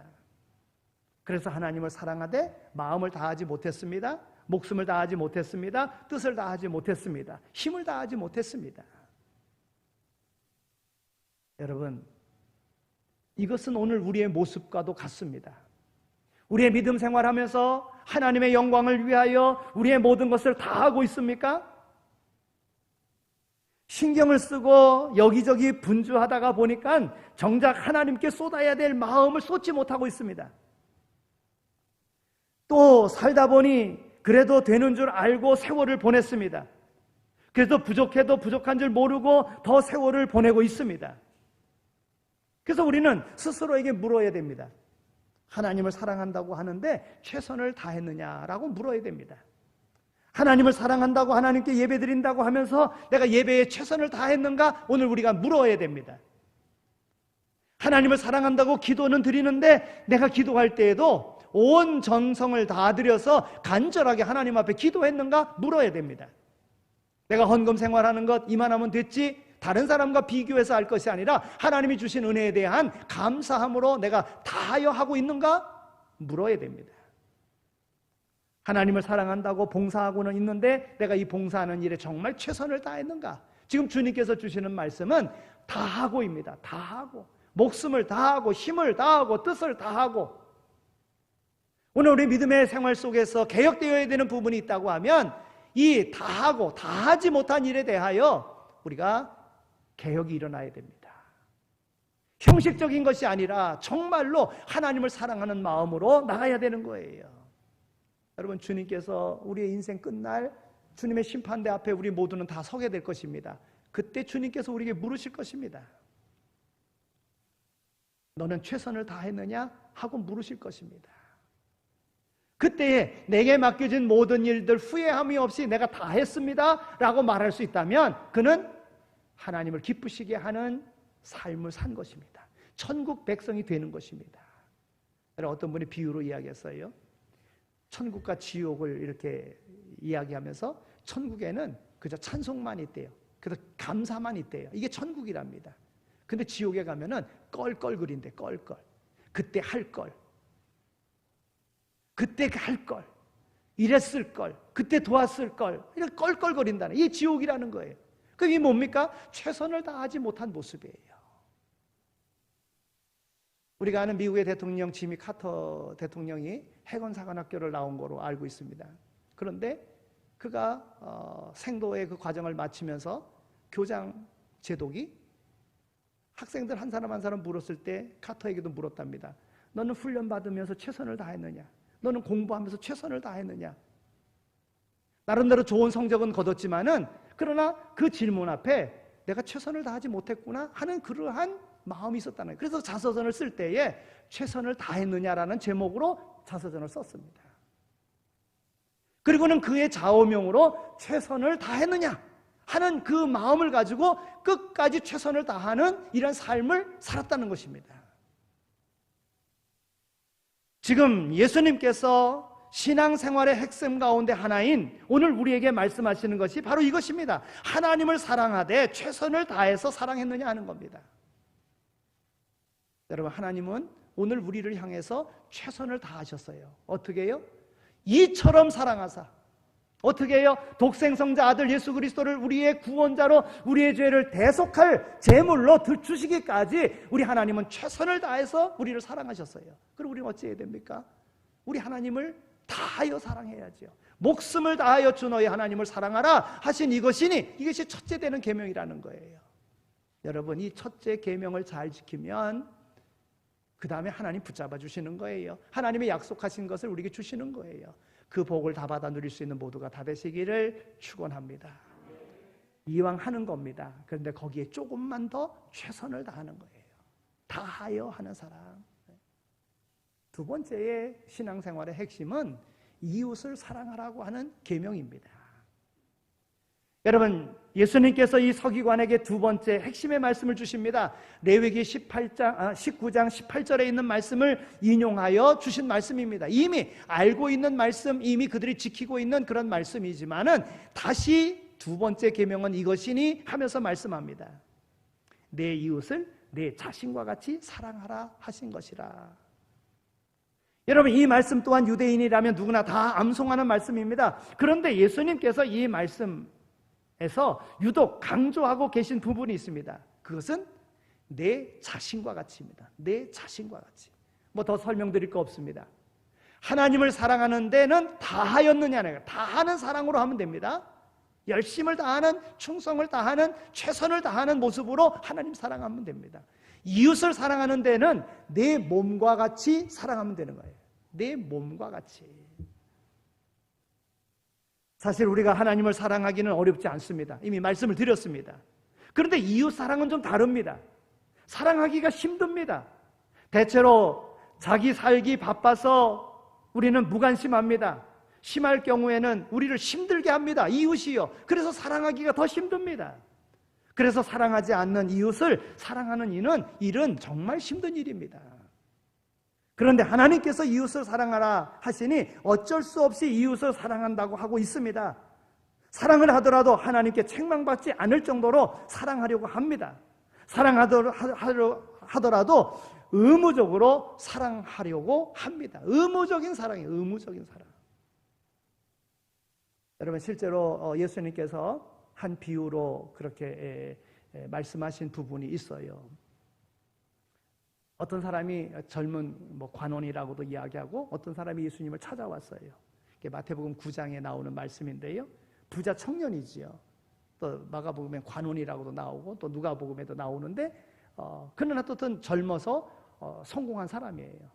그래서 하나님을 사랑하되 마음을 다하지 못했습니다. 목숨을 다하지 못했습니다. 뜻을 다하지 못했습니다. 힘을 다하지 못했습니다. 여러분, 이것은 오늘 우리의 모습과도 같습니다. 우리의 믿음 생활하면서 하나님의 영광을 위하여 우리의 모든 것을 다 하고 있습니까? 신경을 쓰고 여기저기 분주하다가 보니까 정작 하나님께 쏟아야 될 마음을 쏟지 못하고 있습니다. 또 살다 보니 그래도 되는 줄 알고 세월을 보냈습니다. 그래서 부족해도 부족한 줄 모르고 더 세월을 보내고 있습니다. 그래서 우리는 스스로에게 물어야 됩니다. 하나님을 사랑한다고 하는데 최선을 다했느냐라고 물어야 됩니다. 하나님을 사랑한다고 하나님께 예배드린다고 하면서 내가 예배에 최선을 다했는가? 오늘 우리가 물어야 됩니다. 하나님을 사랑한다고 기도는 드리는데 내가 기도할 때에도 온 정성을 다 들여서 간절하게 하나님 앞에 기도했는가? 물어야 됩니다. 내가 헌금 생활하는 것 이만하면 됐지? 다른 사람과 비교해서 할 것이 아니라 하나님이 주신 은혜에 대한 감사함으로 내가 다하여 하고 있는가? 물어야 됩니다. 하나님을 사랑한다고 봉사하고는 있는데 내가 이 봉사하는 일에 정말 최선을 다했는가? 지금 주님께서 주시는 말씀은 다하고입니다. 다하고 목숨을 다하고 힘을 다하고 뜻을 다하고. 오늘 우리 믿음의 생활 속에서 개혁되어야 되는 부분이 있다고 하면 이 다하고 다하지 못한 일에 대하여 우리가 개혁이 일어나야 됩니다. 형식적인 것이 아니라 정말로 하나님을 사랑하는 마음으로 나가야 되는 거예요. 여러분, 주님께서 우리의 인생 끝날 주님의 심판대 앞에 우리 모두는 다 서게 될 것입니다. 그때 주님께서 우리에게 물으실 것입니다. 너는 최선을 다했느냐? 하고 물으실 것입니다. 그때에 내게 맡겨진 모든 일들 후회함이 없이 내가 다 했습니다 라고 말할 수 있다면 그는 하나님을 기쁘시게 하는 삶을 산 것입니다. 천국 백성이 되는 것입니다. 어떤 분이 비유로 이야기했어요. 천국과 지옥을 이렇게 이야기하면서 천국에는 그저 찬송만 있대요. 그래서 감사만 있대요. 이게 천국이랍니다. 근데 지옥에 가면은 껄껄거린대. 껄껄. 그때 할 걸, 그때 할 걸, 이랬을 걸, 그때 도왔을 걸, 이렇게 껄껄거린다는 이 지옥이라는 거예요. 그게 뭡니까? 최선을 다하지 못한 모습이에요. 우리가 아는 미국의 대통령 지미 카터 대통령이 해군사관학교를 나온 거로 알고 있습니다. 그런데 그가 생도의 그 과정을 마치면서 교장 제독이 학생들 한 사람 한 사람 물었을 때 카터에게도 물었답니다. 너는 훈련 받으면서 최선을 다했느냐? 너는 공부하면서 최선을 다했느냐? 나름대로 좋은 성적은 거뒀지만은 그러나 그 질문 앞에 내가 최선을 다하지 못했구나 하는 그러한 마음이 있었다는 거예요. 그래서 자서전을 쓸 때에 최선을 다했느냐라는 제목으로 자서전을 썼습니다. 그리고는 그의 좌우명으로 최선을 다했느냐 하는 그 마음을 가지고 끝까지 최선을 다하는 이런 삶을 살았다는 것입니다. 지금 예수님께서 신앙생활의 핵심 가운데 하나인 오늘 우리에게 말씀하시는 것이 바로 이것입니다. 하나님을 사랑하되 최선을 다해서 사랑했느냐 하는 겁니다. 여러분, 하나님은 오늘 우리를 향해서 최선을 다하셨어요. 어떻게 해요? 이처럼 사랑하사. 어떻게 해요? 독생성자 아들 예수 그리스도를 우리의 구원자로 우리의 죄를 대속할 제물로 주시기까지 우리 하나님은 최선을 다해서 우리를 사랑하셨어요. 그럼 우리는 어찌해야 됩니까? 우리 하나님을 다하여 사랑해야죠. 목숨을 다하여 주 너의 하나님을 사랑하라 하신 이것이니 이것이 첫째 되는 계명이라는 거예요. 여러분, 이 첫째 계명을 잘 지키면 그 다음에 하나님 붙잡아 주시는 거예요. 하나님의 약속하신 것을 우리에게 주시는 거예요. 그 복을 다 받아 누릴 수 있는 모두가 다 되시기를 축원합니다. 이왕 하는 겁니다. 그런데 거기에 조금만 더 최선을 다하는 거예요. 다하여 하는 사랑. 두 번째의 신앙생활의 핵심은 이웃을 사랑하라고 하는 계명입니다. 여러분, 예수님께서 이 서기관에게 두 번째 핵심의 말씀을 주십니다. 레위기 19장 18절에 있는 말씀을 인용하여 주신 말씀입니다. 이미 알고 있는 말씀, 이미 그들이 지키고 있는 그런 말씀이지만은 다시 두 번째 계명은 이것이니 하면서 말씀합니다. 내 이웃을 내 자신과 같이 사랑하라 하신 것이라. 여러분, 이 말씀 또한 유대인이라면 누구나 다 암송하는 말씀입니다. 그런데 예수님께서 이 말씀에서 유독 강조하고 계신 부분이 있습니다. 그것은 내 자신과 같이입니다. 내 자신과 같이. 뭐 더 설명드릴 거 없습니다. 하나님을 사랑하는 데는 다하였느냐, 다하는 사랑으로 하면 됩니다. 열심을 다하는, 충성을 다하는, 최선을 다하는 모습으로 하나님 사랑하면 됩니다. 이웃을 사랑하는 데는 내 몸과 같이 사랑하면 되는 거예요. 내 몸과 같이. 사실 우리가 하나님을 사랑하기는 어렵지 않습니다. 이미 말씀을 드렸습니다. 그런데 이웃 사랑은 좀 다릅니다. 사랑하기가 힘듭니다. 대체로 자기 살기 바빠서 우리는 무관심합니다. 심할 경우에는 우리를 힘들게 합니다. 이웃이요. 그래서 사랑하기가 더 힘듭니다. 그래서 사랑하지 않는 이웃을 사랑하는 일은 정말 힘든 일입니다. 그런데 하나님께서 이웃을 사랑하라 하시니 어쩔 수 없이 이웃을 사랑한다고 하고 있습니다. 사랑을 하더라도 하나님께 책망받지 않을 정도로 사랑하려고 합니다. 사랑하더라도 의무적으로 사랑하려고 합니다. 의무적인 사랑이에요. 의무적인 사랑. 여러분, 실제로 예수님께서 한 비유로 그렇게 말씀하신 부분이 있어요. 어떤 사람이 젊은 관원이라고도 이야기하고 어떤 사람이 예수님을 찾아왔어요. 이게 마태복음 9장에 나오는 말씀인데요. 부자 청년이지요. 또 마가복음에 관원이라고도 나오고 또 누가복음에도 나오는데 그는 어떻든 젊어서 성공한 사람이에요.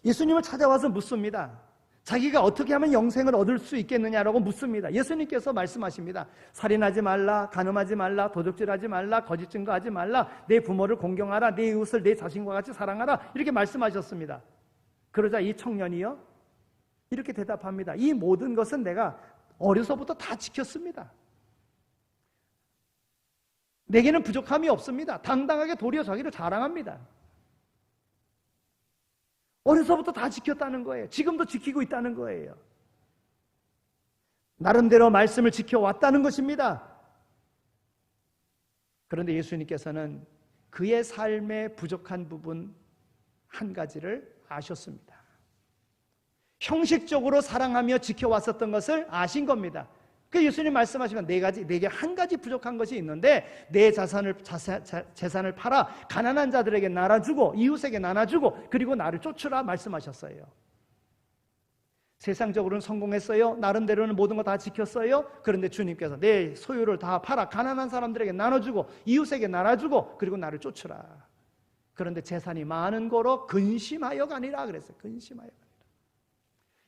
예수님을 찾아와서 묻습니다. 자기가 어떻게 하면 영생을 얻을 수 있겠느냐라고 묻습니다. 예수님께서 말씀하십니다. 살인하지 말라, 간음하지 말라, 도적질하지 말라, 거짓 증거하지 말라, 내 부모를 공경하라, 내 이웃을 내 자신과 같이 사랑하라, 이렇게 말씀하셨습니다. 그러자 이 청년이요 이렇게 대답합니다. 이 모든 것은 내가 어려서부터 다 지켰습니다. 내게는 부족함이 없습니다. 당당하게 도리어 자기를 자랑합니다. 어려서부터 다 지켰다는 거예요. 지금도 지키고 있다는 거예요. 나름대로 말씀을 지켜왔다는 것입니다. 그런데 예수님께서는 그의 삶의 부족한 부분 한 가지를 아셨습니다. 형식적으로 사랑하며 지켜왔었던 것을 아신 겁니다. 그 예수님 말씀하시면 내게 한 가지 부족한 것이 있는데 내 재산을 팔아 가난한 자들에게 나눠주고 이웃에게 나눠주고 그리고 나를 쫓으라 말씀하셨어요. 세상적으로는 성공했어요. 나름대로는 모든 거 다 지켰어요. 그런데 주님께서 내 소유를 다 팔아 가난한 사람들에게 나눠주고 이웃에게 나눠주고 그리고 나를 쫓으라. 그런데 재산이 많은 거로 근심하여가 아니라 그랬어요. 근심하여가.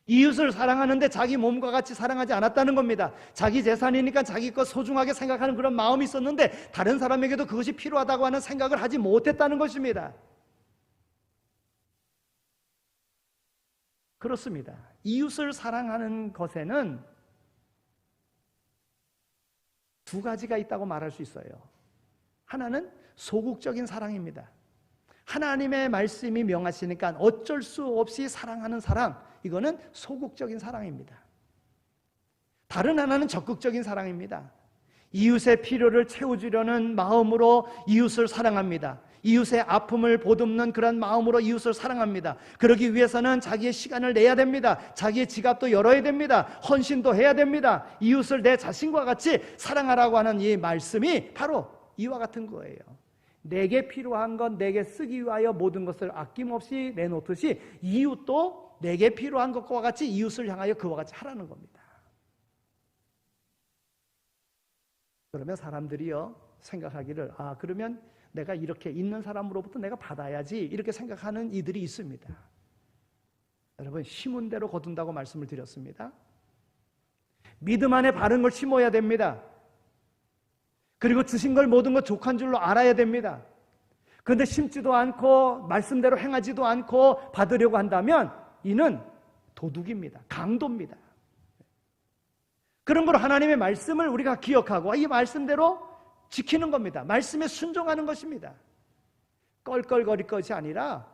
이웃을 사랑하는데 자기 몸과 같이 사랑하지 않았다는 겁니다. 자기 재산이니까 자기 것 소중하게 생각하는 그런 마음이 있었는데 다른 사람에게도 그것이 필요하다고 하는 생각을 하지 못했다는 것입니다. 그렇습니다. 이웃을 사랑하는 것에는 두 가지가 있다고 말할 수 있어요. 하나는 소극적인 사랑입니다. 하나님의 말씀이 명하시니까 어쩔 수 없이 사랑하는 사랑, 이거는 소극적인 사랑입니다. 다른 하나는 적극적인 사랑입니다. 이웃의 필요를 채워주려는 마음으로 이웃을 사랑합니다. 이웃의 아픔을 보듬는 그런 마음으로 이웃을 사랑합니다. 그러기 위해서는 자기의 시간을 내야 됩니다. 자기의 지갑도 열어야 됩니다. 헌신도 해야 됩니다. 이웃을 내 자신과 같이 사랑하라고 하는 이 말씀이 바로 이와 같은 거예요. 내게 필요한 건 내게 쓰기 위하여 모든 것을 아낌없이 내놓듯이 이웃도 내게 필요한 것과 같이 이웃을 향하여 그와 같이 하라는 겁니다. 그러면 사람들이요 생각하기를 그러면 내가 이렇게 있는 사람으로부터 내가 받아야지 이렇게 생각하는 이들이 있습니다. 여러분 심은 대로 거둔다고 말씀을 드렸습니다. 믿음 안에 바른 걸 심어야 됩니다. 그리고 주신 걸 모든 것 족한 줄로 알아야 됩니다. 그런데 심지도 않고 말씀대로 행하지도 않고 받으려고 한다면 이는 도둑입니다. 강도입니다. 그런 걸 하나님의 말씀을 우리가 기억하고 이 말씀대로 지키는 겁니다. 말씀에 순종하는 것입니다. 껄껄거릴 것이 아니라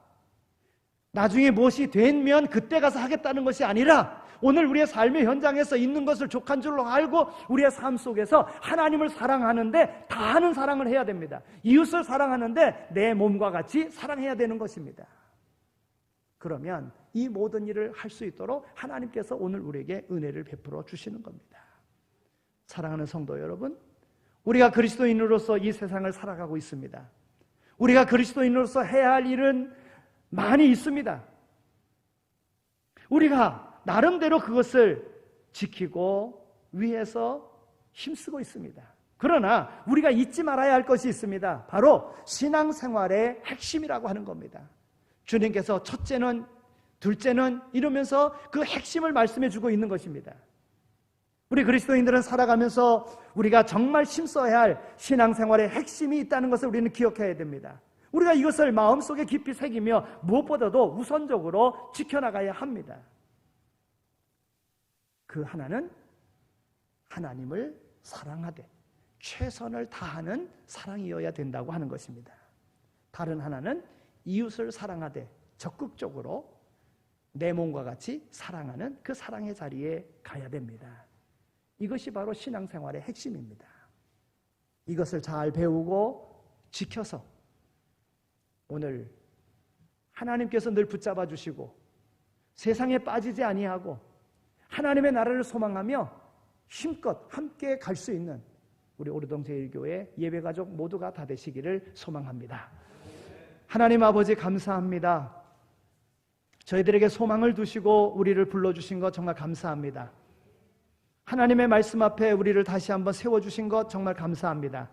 나중에 무엇이 되면 그때 가서 하겠다는 것이 아니라 오늘 우리의 삶의 현장에서 있는 것을 족한 줄로 알고 우리의 삶 속에서 하나님을 사랑하는데 다하는 사랑을 해야 됩니다. 이웃을 사랑하는데 내 몸과 같이 사랑해야 되는 것입니다. 그러면 이 모든 일을 할 수 있도록 하나님께서 오늘 우리에게 은혜를 베풀어 주시는 겁니다. 사랑하는 성도 여러분, 우리가 그리스도인으로서 이 세상을 살아가고 있습니다. 우리가 그리스도인으로서 해야 할 일은 많이 있습니다. 우리가 나름대로 그것을 지키고 위해서 힘쓰고 있습니다. 그러나 우리가 잊지 말아야 할 것이 있습니다. 바로 신앙생활의 핵심이라고 하는 겁니다. 주님께서 첫째는, 둘째는 이러면서 그 핵심을 말씀해 주고 있는 것입니다. 우리 그리스도인들은 살아가면서 우리가 정말 힘써야 할 신앙생활의 핵심이 있다는 것을 우리는 기억해야 됩니다. 우리가 이것을 마음속에 깊이 새기며 무엇보다도 우선적으로 지켜나가야 합니다. 그 하나는 하나님을 사랑하되 최선을 다하는 사랑이어야 된다고 하는 것입니다. 다른 하나는 이웃을 사랑하되 적극적으로 내 몸과 같이 사랑하는 그 사랑의 자리에 가야 됩니다. 이것이 바로 신앙생활의 핵심입니다. 이것을 잘 배우고 지켜서 오늘 하나님께서 늘 붙잡아 주시고 세상에 빠지지 아니하고 하나님의 나라를 소망하며 힘껏 함께 갈 수 있는 우리 오르동 제1교회 예배가족 모두가 다 되시기를 소망합니다. 하나님 아버지 감사합니다. 저희들에게 소망을 두시고 우리를 불러주신 것 정말 감사합니다. 하나님의 말씀 앞에 우리를 다시 한번 세워주신 것 정말 감사합니다.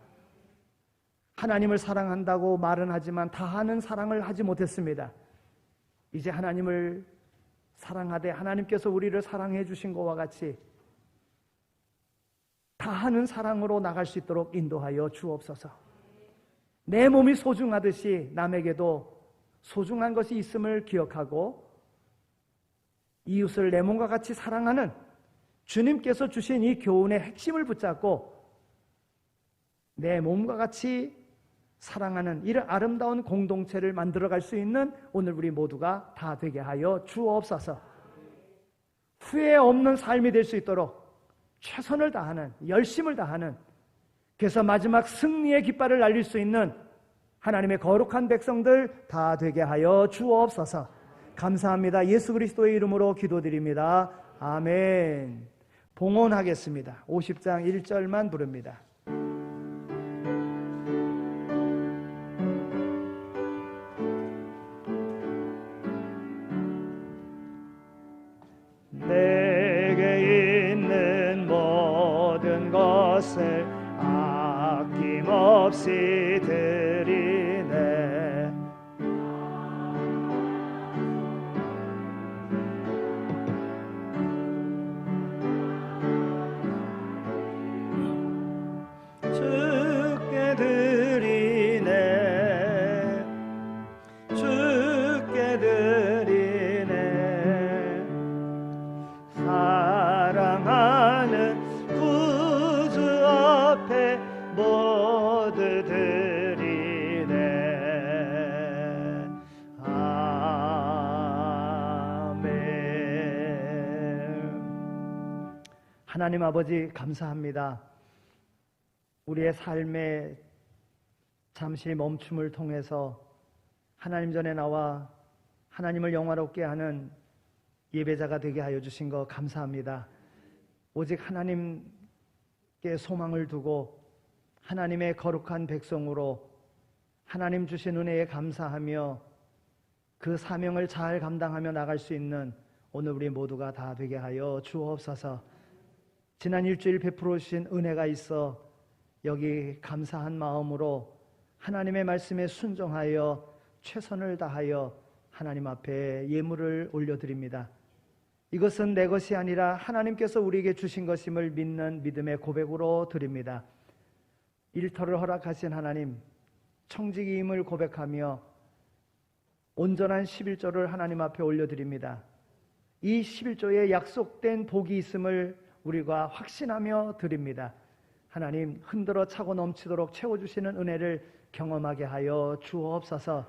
하나님을 사랑한다고 말은 하지만 다하는 사랑을 하지 못했습니다. 이제 하나님을 사랑하되 하나님께서 우리를 사랑해 주신 것과 같이 다하는 사랑으로 나갈 수 있도록 인도하여 주옵소서. 내 몸이 소중하듯이 남에게도 소중한 것이 있음을 기억하고 이웃을 내 몸과 같이 사랑하는 주님께서 주신 이 교훈의 핵심을 붙잡고 내 몸과 같이 사랑하는 이런 아름다운 공동체를 만들어갈 수 있는 오늘 우리 모두가 다 되게 하여 주옵소서. 후회 없는 삶이 될 수 있도록 최선을 다하는, 열심을 다하는, 그래서 마지막 승리의 깃발을 날릴 수 있는 하나님의 거룩한 백성들 다 되게 하여 주옵소서. 감사합니다. 예수 그리스도의 이름으로 기도드립니다. 아멘. 봉헌하겠습니다. 50장 1절만 부릅니다. 내게 있는 모든 것을 아낌없이 드리네. 주께 드리네. 주께 드리네. 사랑하는 구주 앞에 모두 드리네. 아멘. 하나님 아버지 감사합니다. 우리의 삶의 잠시 멈춤을 통해서 하나님 전에 나와 하나님을 영화롭게 하는 예배자가 되게 하여 주신 것 감사합니다. 오직 하나님께 소망을 두고 하나님의 거룩한 백성으로 하나님 주신 은혜에 감사하며 그 사명을 잘 감당하며 나갈 수 있는 오늘 우리 모두가 다 되게 하여 주옵소서. 지난 일주일 베풀어 주신 은혜가 있어 여기 감사한 마음으로 하나님의 말씀에 순종하여 최선을 다하여 하나님 앞에 예물을 올려드립니다. 이것은 내 것이 아니라 하나님께서 우리에게 주신 것임을 믿는 믿음의 고백으로 드립니다. 일터를 허락하신 하나님, 청지기임을 고백하며 온전한 11조를 하나님 앞에 올려드립니다. 이 11조에 약속된 복이 있음을 우리가 확신하며 드립니다. 하나님, 흔들어 차고 넘치도록 채워주시는 은혜를 경험하게 하여 주옵소서.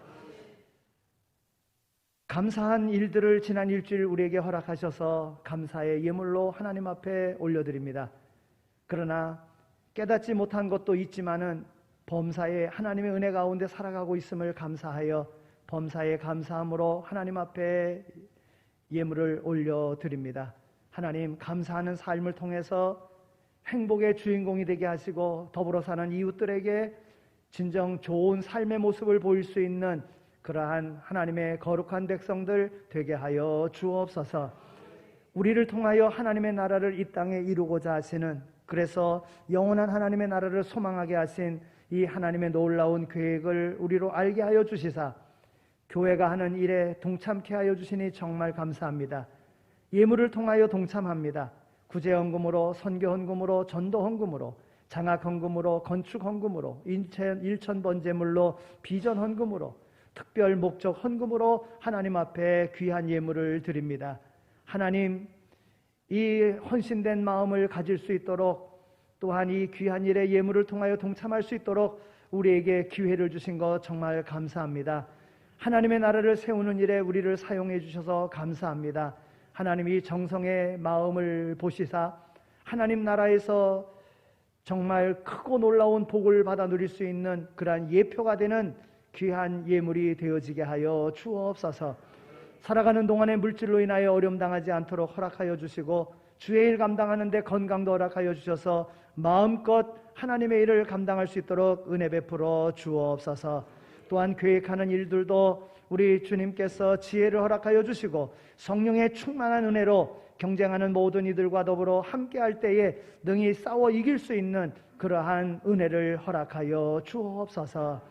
감사한 일들을 지난 일주일 우리에게 허락하셔서 감사의 예물로 하나님 앞에 올려드립니다. 그러나 깨닫지 못한 것도 있지만은 범사에 하나님의 은혜 가운데 살아가고 있음을 감사하여 범사에 감사함으로 하나님 앞에 예물을 올려드립니다. 하나님, 감사하는 삶을 통해서 행복의 주인공이 되게 하시고 더불어 사는 이웃들에게 진정 좋은 삶의 모습을 보일 수 있는 그러한 하나님의 거룩한 백성들 되게 하여 주옵소서. 우리를 통하여 하나님의 나라를 이 땅에 이루고자 하시는, 그래서 영원한 하나님의 나라를 소망하게 하신 이 하나님의 놀라운 계획을 우리로 알게 하여 주시사 교회가 하는 일에 동참케 하여 주시니 정말 감사합니다. 예물을 통하여 동참합니다. 구제헌금으로, 선교헌금으로, 전도헌금으로, 장학헌금으로, 건축헌금으로, 일천번제물로, 비전헌금으로, 특별 목적 헌금으로 하나님 앞에 귀한 예물을 드립니다. 하나님, 이 헌신된 마음을 가질 수 있도록, 또한 이 귀한 일에 예물을 통하여 동참할 수 있도록 우리에게 기회를 주신 것 정말 감사합니다. 하나님의 나라를 세우는 일에 우리를 사용해 주셔서 감사합니다. 하나님이 정성의 마음을 보시사 하나님 나라에서 정말 크고 놀라운 복을 받아 누릴 수 있는 그러한 예표가 되는 귀한 예물이 되어지게 하여 주옵소서. 살아가는 동안에 물질로 인하여 어려움 당하지 않도록 허락하여 주시고 주의 일 감당하는 데 건강도 허락하여 주셔서 마음껏 하나님의 일을 감당할 수 있도록 은혜 베풀어 주옵소서. 또한 계획하는 일들도 우리 주님께서 지혜를 허락하여 주시고 성령의 충만한 은혜로 경쟁하는 모든 이들과 더불어 함께할 때에 능히 싸워 이길 수 있는 그러한 은혜를 허락하여 주옵소서.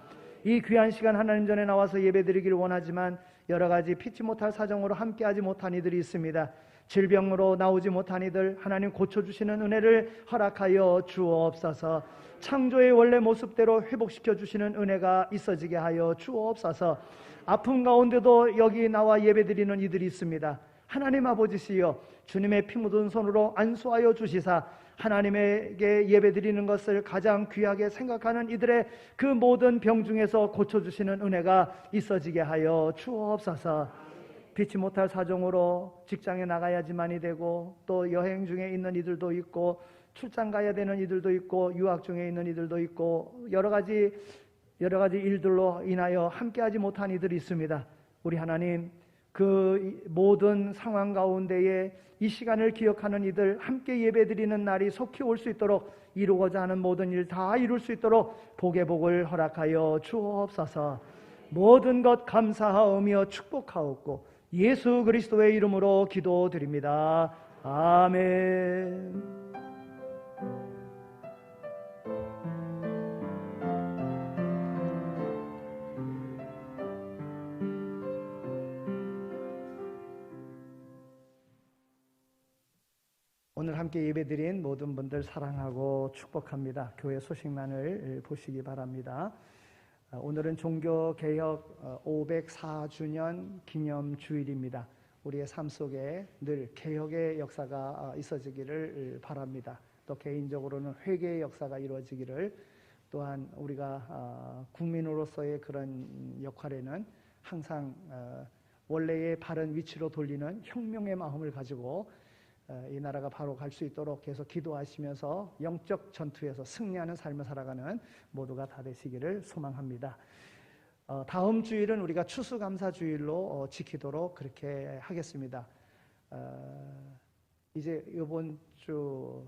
이 귀한 시간 하나님 전에 나와서 예배드리기를 원하지만 여러 가지 피치 못할 사정으로 함께하지 못한 이들이 있습니다. 질병으로 나오지 못한 이들 하나님 고쳐주시는 은혜를 허락하여 주옵소서. 창조의 원래 모습대로 회복시켜 주시는 은혜가 있어지게 하여 주옵소서. 아픔 가운데도 여기 나와 예배드리는 이들이 있습니다. 하나님 아버지시여, 주님의 피 묻은 손으로 안수하여 주시사 하나님에게 예배드리는 것을 가장 귀하게 생각하는 이들의 그 모든 병 중에서 고쳐주시는 은혜가 있어지게 하여 주옵소서. 피치 못할 사정으로 직장에 나가야지만이 되고 또 여행 중에 있는 이들도 있고 출장 가야 되는 이들도 있고 유학 중에 있는 이들도 있고 여러 가지 일들로 인하여 함께하지 못한 이들이 있습니다. 우리 하나님, 그 모든 상황 가운데에 이 시간을 기억하는 이들, 함께 예배드리는 날이 속히 올 수 있도록 이루고자 하는 모든 일 다 이룰 수 있도록 복의 복을 허락하여 주옵소서. 모든 것 감사하오며 축복하옵고 예수 그리스도의 이름으로 기도드립니다. 아멘. 오늘 함께 예배드린 모든 분들 사랑하고 축복합니다. 교회 소식란을 보시기 바랍니다. 오늘은 종교개혁 504주년 기념주일입니다. 우리의 삶 속에 늘 개혁의 역사가 있어지기를 바랍니다. 또 개인적으로는 회개의 역사가 이루어지기를, 또한 우리가 국민으로서의 그런 역할에는 항상 원래의 바른 위치로 돌리는 혁명의 마음을 가지고 이 나라가 바로 갈 수 있도록 계속 기도하시면서 영적 전투에서 승리하는 삶을 살아가는 모두가 다 되시기를 소망합니다. 다음 주일은 우리가 추수감사주일로 지키도록 그렇게 하겠습니다. 이제 이번 주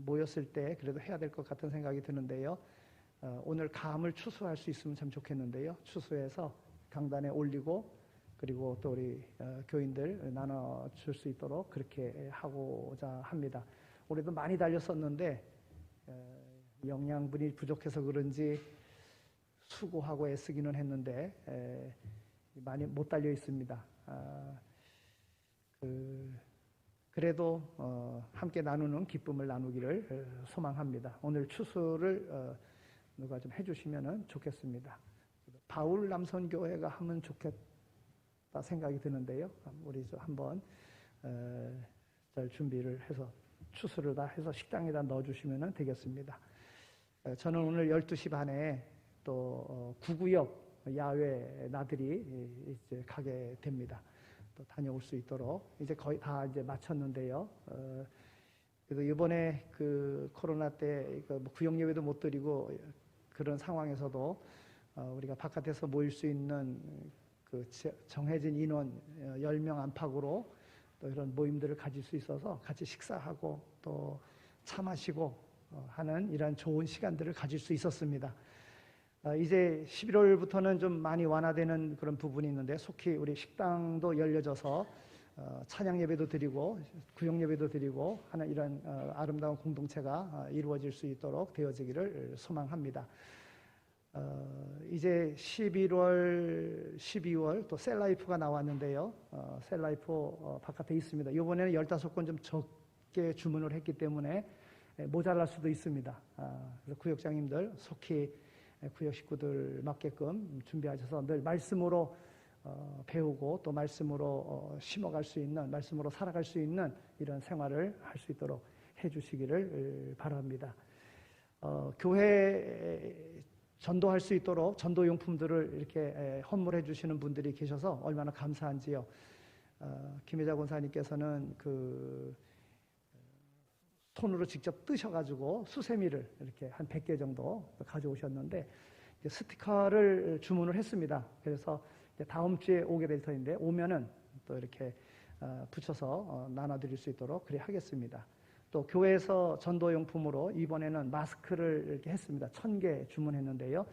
모였을 때 그래도 해야 될 것 같은 생각이 드는데요. 오늘 감을 추수할 수 있으면 참 좋겠는데요. 추수해서 강단에 올리고 그리고 또 우리 교인들 나눠줄 수 있도록 그렇게 하고자 합니다. 올해도 많이 달렸었는데 영양분이 부족해서 그런지 수고하고 애쓰기는 했는데 많이 못 달려 있습니다. 그래도 함께 나누는 기쁨을 나누기를 소망합니다. 오늘 추수를 누가 좀 해주시면 좋겠습니다. 바울 남선교회가 하면 좋겠다 생각이 드는데요. 우리 한번 잘 준비를 해서 추수를 다 해서 식당에다 넣어주시면 되겠습니다. 저는 오늘 12시 반에 또 구구역 야외 나들이 이제 가게 됩니다. 또 다녀올 수 있도록 이제 거의 다 이제 마쳤는데요. 그래서 이번에 그 코로나 때 구역 예배도 못 드리고 그런 상황에서도 우리가 바깥에서 모일 수 있는 그 정해진 인원 10명 안팎으로 또 이런 모임들을 가질 수 있어서 같이 식사하고 또 차 마시고 하는 이런 좋은 시간들을 가질 수 있었습니다. 이제 11월부터는 좀 많이 완화되는 그런 부분이 있는데 속히 우리 식당도 열려져서 찬양 예배도 드리고 구역 예배도 드리고 하는 이런 아름다운 공동체가 이루어질 수 있도록 되어지기를 소망합니다. 이제 11월, 12월 또 셀라이프가 나왔는데요. 셀라이프 바깥에 있습니다. 이번에는 15건 좀 적게 주문을 했기 때문에 모자랄 수도 있습니다. 그래서 구역장님들 속히 구역 식구들 맞게끔 준비하셔서 늘 말씀으로 배우고 또 말씀으로 심어갈 수 있는, 말씀으로 살아갈 수 있는 이런 생활을 할 수 있도록 해주시기를 바랍니다. 교회 전도할 수 있도록 전도용품들을 이렇게 헌물해 주시는 분들이 계셔서 얼마나 감사한지요. 김혜자 권사님께서는 그 손으로 직접 뜨셔가지고 수세미를 이렇게 한 100개 정도 가져오셨는데 스티커를 주문을 했습니다. 그래서 다음 주에 오게 될 터인데 오면은 또 이렇게 붙여서 나눠드릴 수 있도록 그리 하겠습니다. 또 교회에서 전도용품으로 이번에는 마스크를 이렇게 했습니다. 1000개 주문했는데요.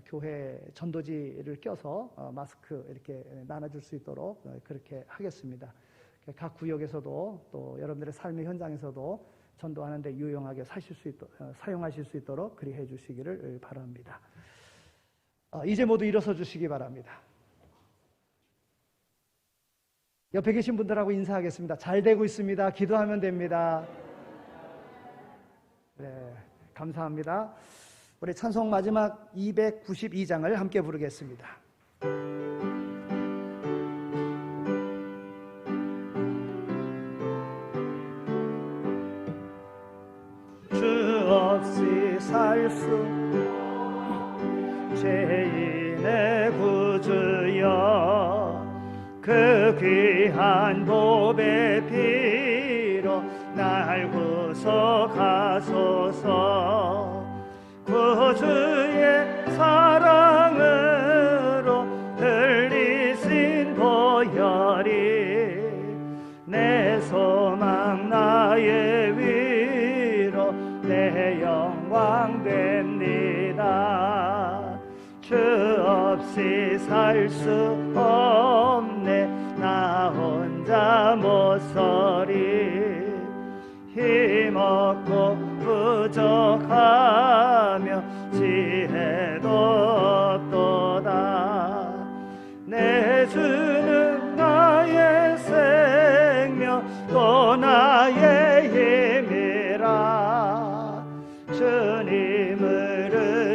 교회 전도지를 껴서 마스크 이렇게 나눠줄 수 있도록 그렇게 하겠습니다. 각 구역에서도 또 여러분들의 삶의 현장에서도 전도하는데 유용하게 사용하실 수 있도록 그리 해주시기를 바랍니다. 이제 모두 일어서 주시기 바랍니다. 옆에 계신 분들하고 인사하겠습니다. 잘 되고 있습니다. 기도하면 됩니다. 네, 감사합니다. 우리 찬송 마지막 292장을 함께 부르겠습니다. 주 없이 살 수 죄인의 구주여 그 귀한 보배 피로 날 구속하소서 구주의 사랑으로 흘리신 보혈이 내 소망 나의 위로 내 영광 됩니다. 주 없이 살 수 없네 나 혼자 못 서리 힘없고 부족하며 지혜도 없도다 내 주는 나의 생명 또 나의 힘이라 주님을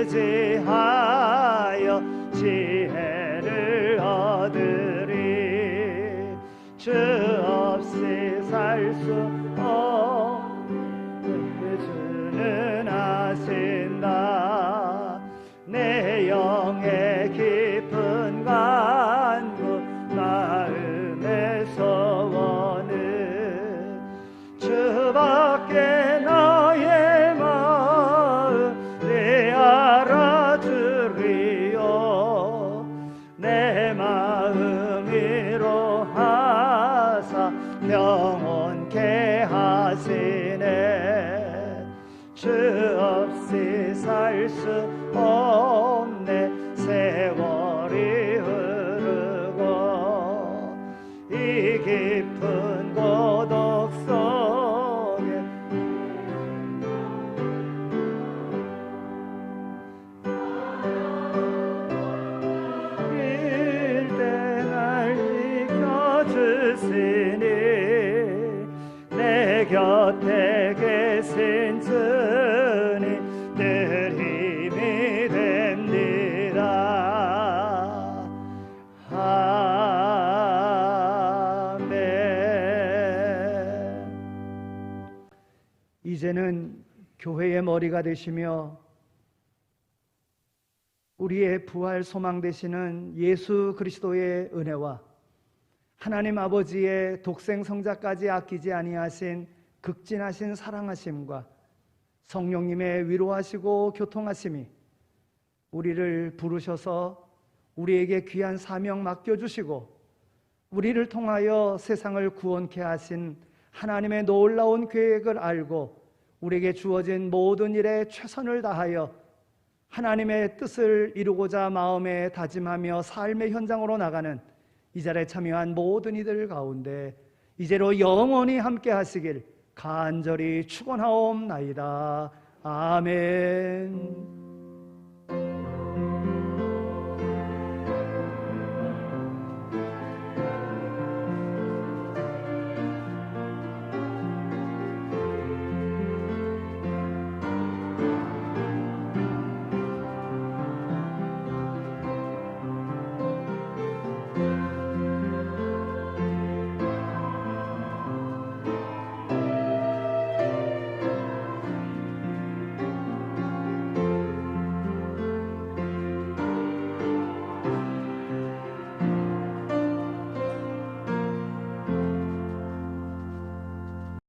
의지하여 지혜를 얻으리 주 없이 살 수 없는 주는 아신다 내 영의 깊은 간구 마음의 소원은 주밖에 나의 마음 내 알아주리요 내 마음 위로하사 영원케 하시네 주 없이 살 수 없네 세월이 흐르고 이 깊은 고독 속에 일대 날 지켜주시니 내 곁에 계신 주님 늘 힘이 됩니다. 아멘. 이제는 교회의 머리가 되시며 우리의 부활 소망 되시는 예수 그리스도의 은혜와 하나님 아버지의 독생 성자까지 아끼지 아니하신 극진하신 사랑하심과 성령님의 위로하시고 교통하심이 우리를 부르셔서 우리에게 귀한 사명 맡겨주시고 우리를 통하여 세상을 구원케 하신 하나님의 놀라운 계획을 알고 우리에게 주어진 모든 일에 최선을 다하여 하나님의 뜻을 이루고자 마음에 다짐하며 삶의 현장으로 나가는 이 자리에 참여한 모든 이들 가운데 이제로 영원히 함께 하시길 간절히 축원하옵나이다. 아멘.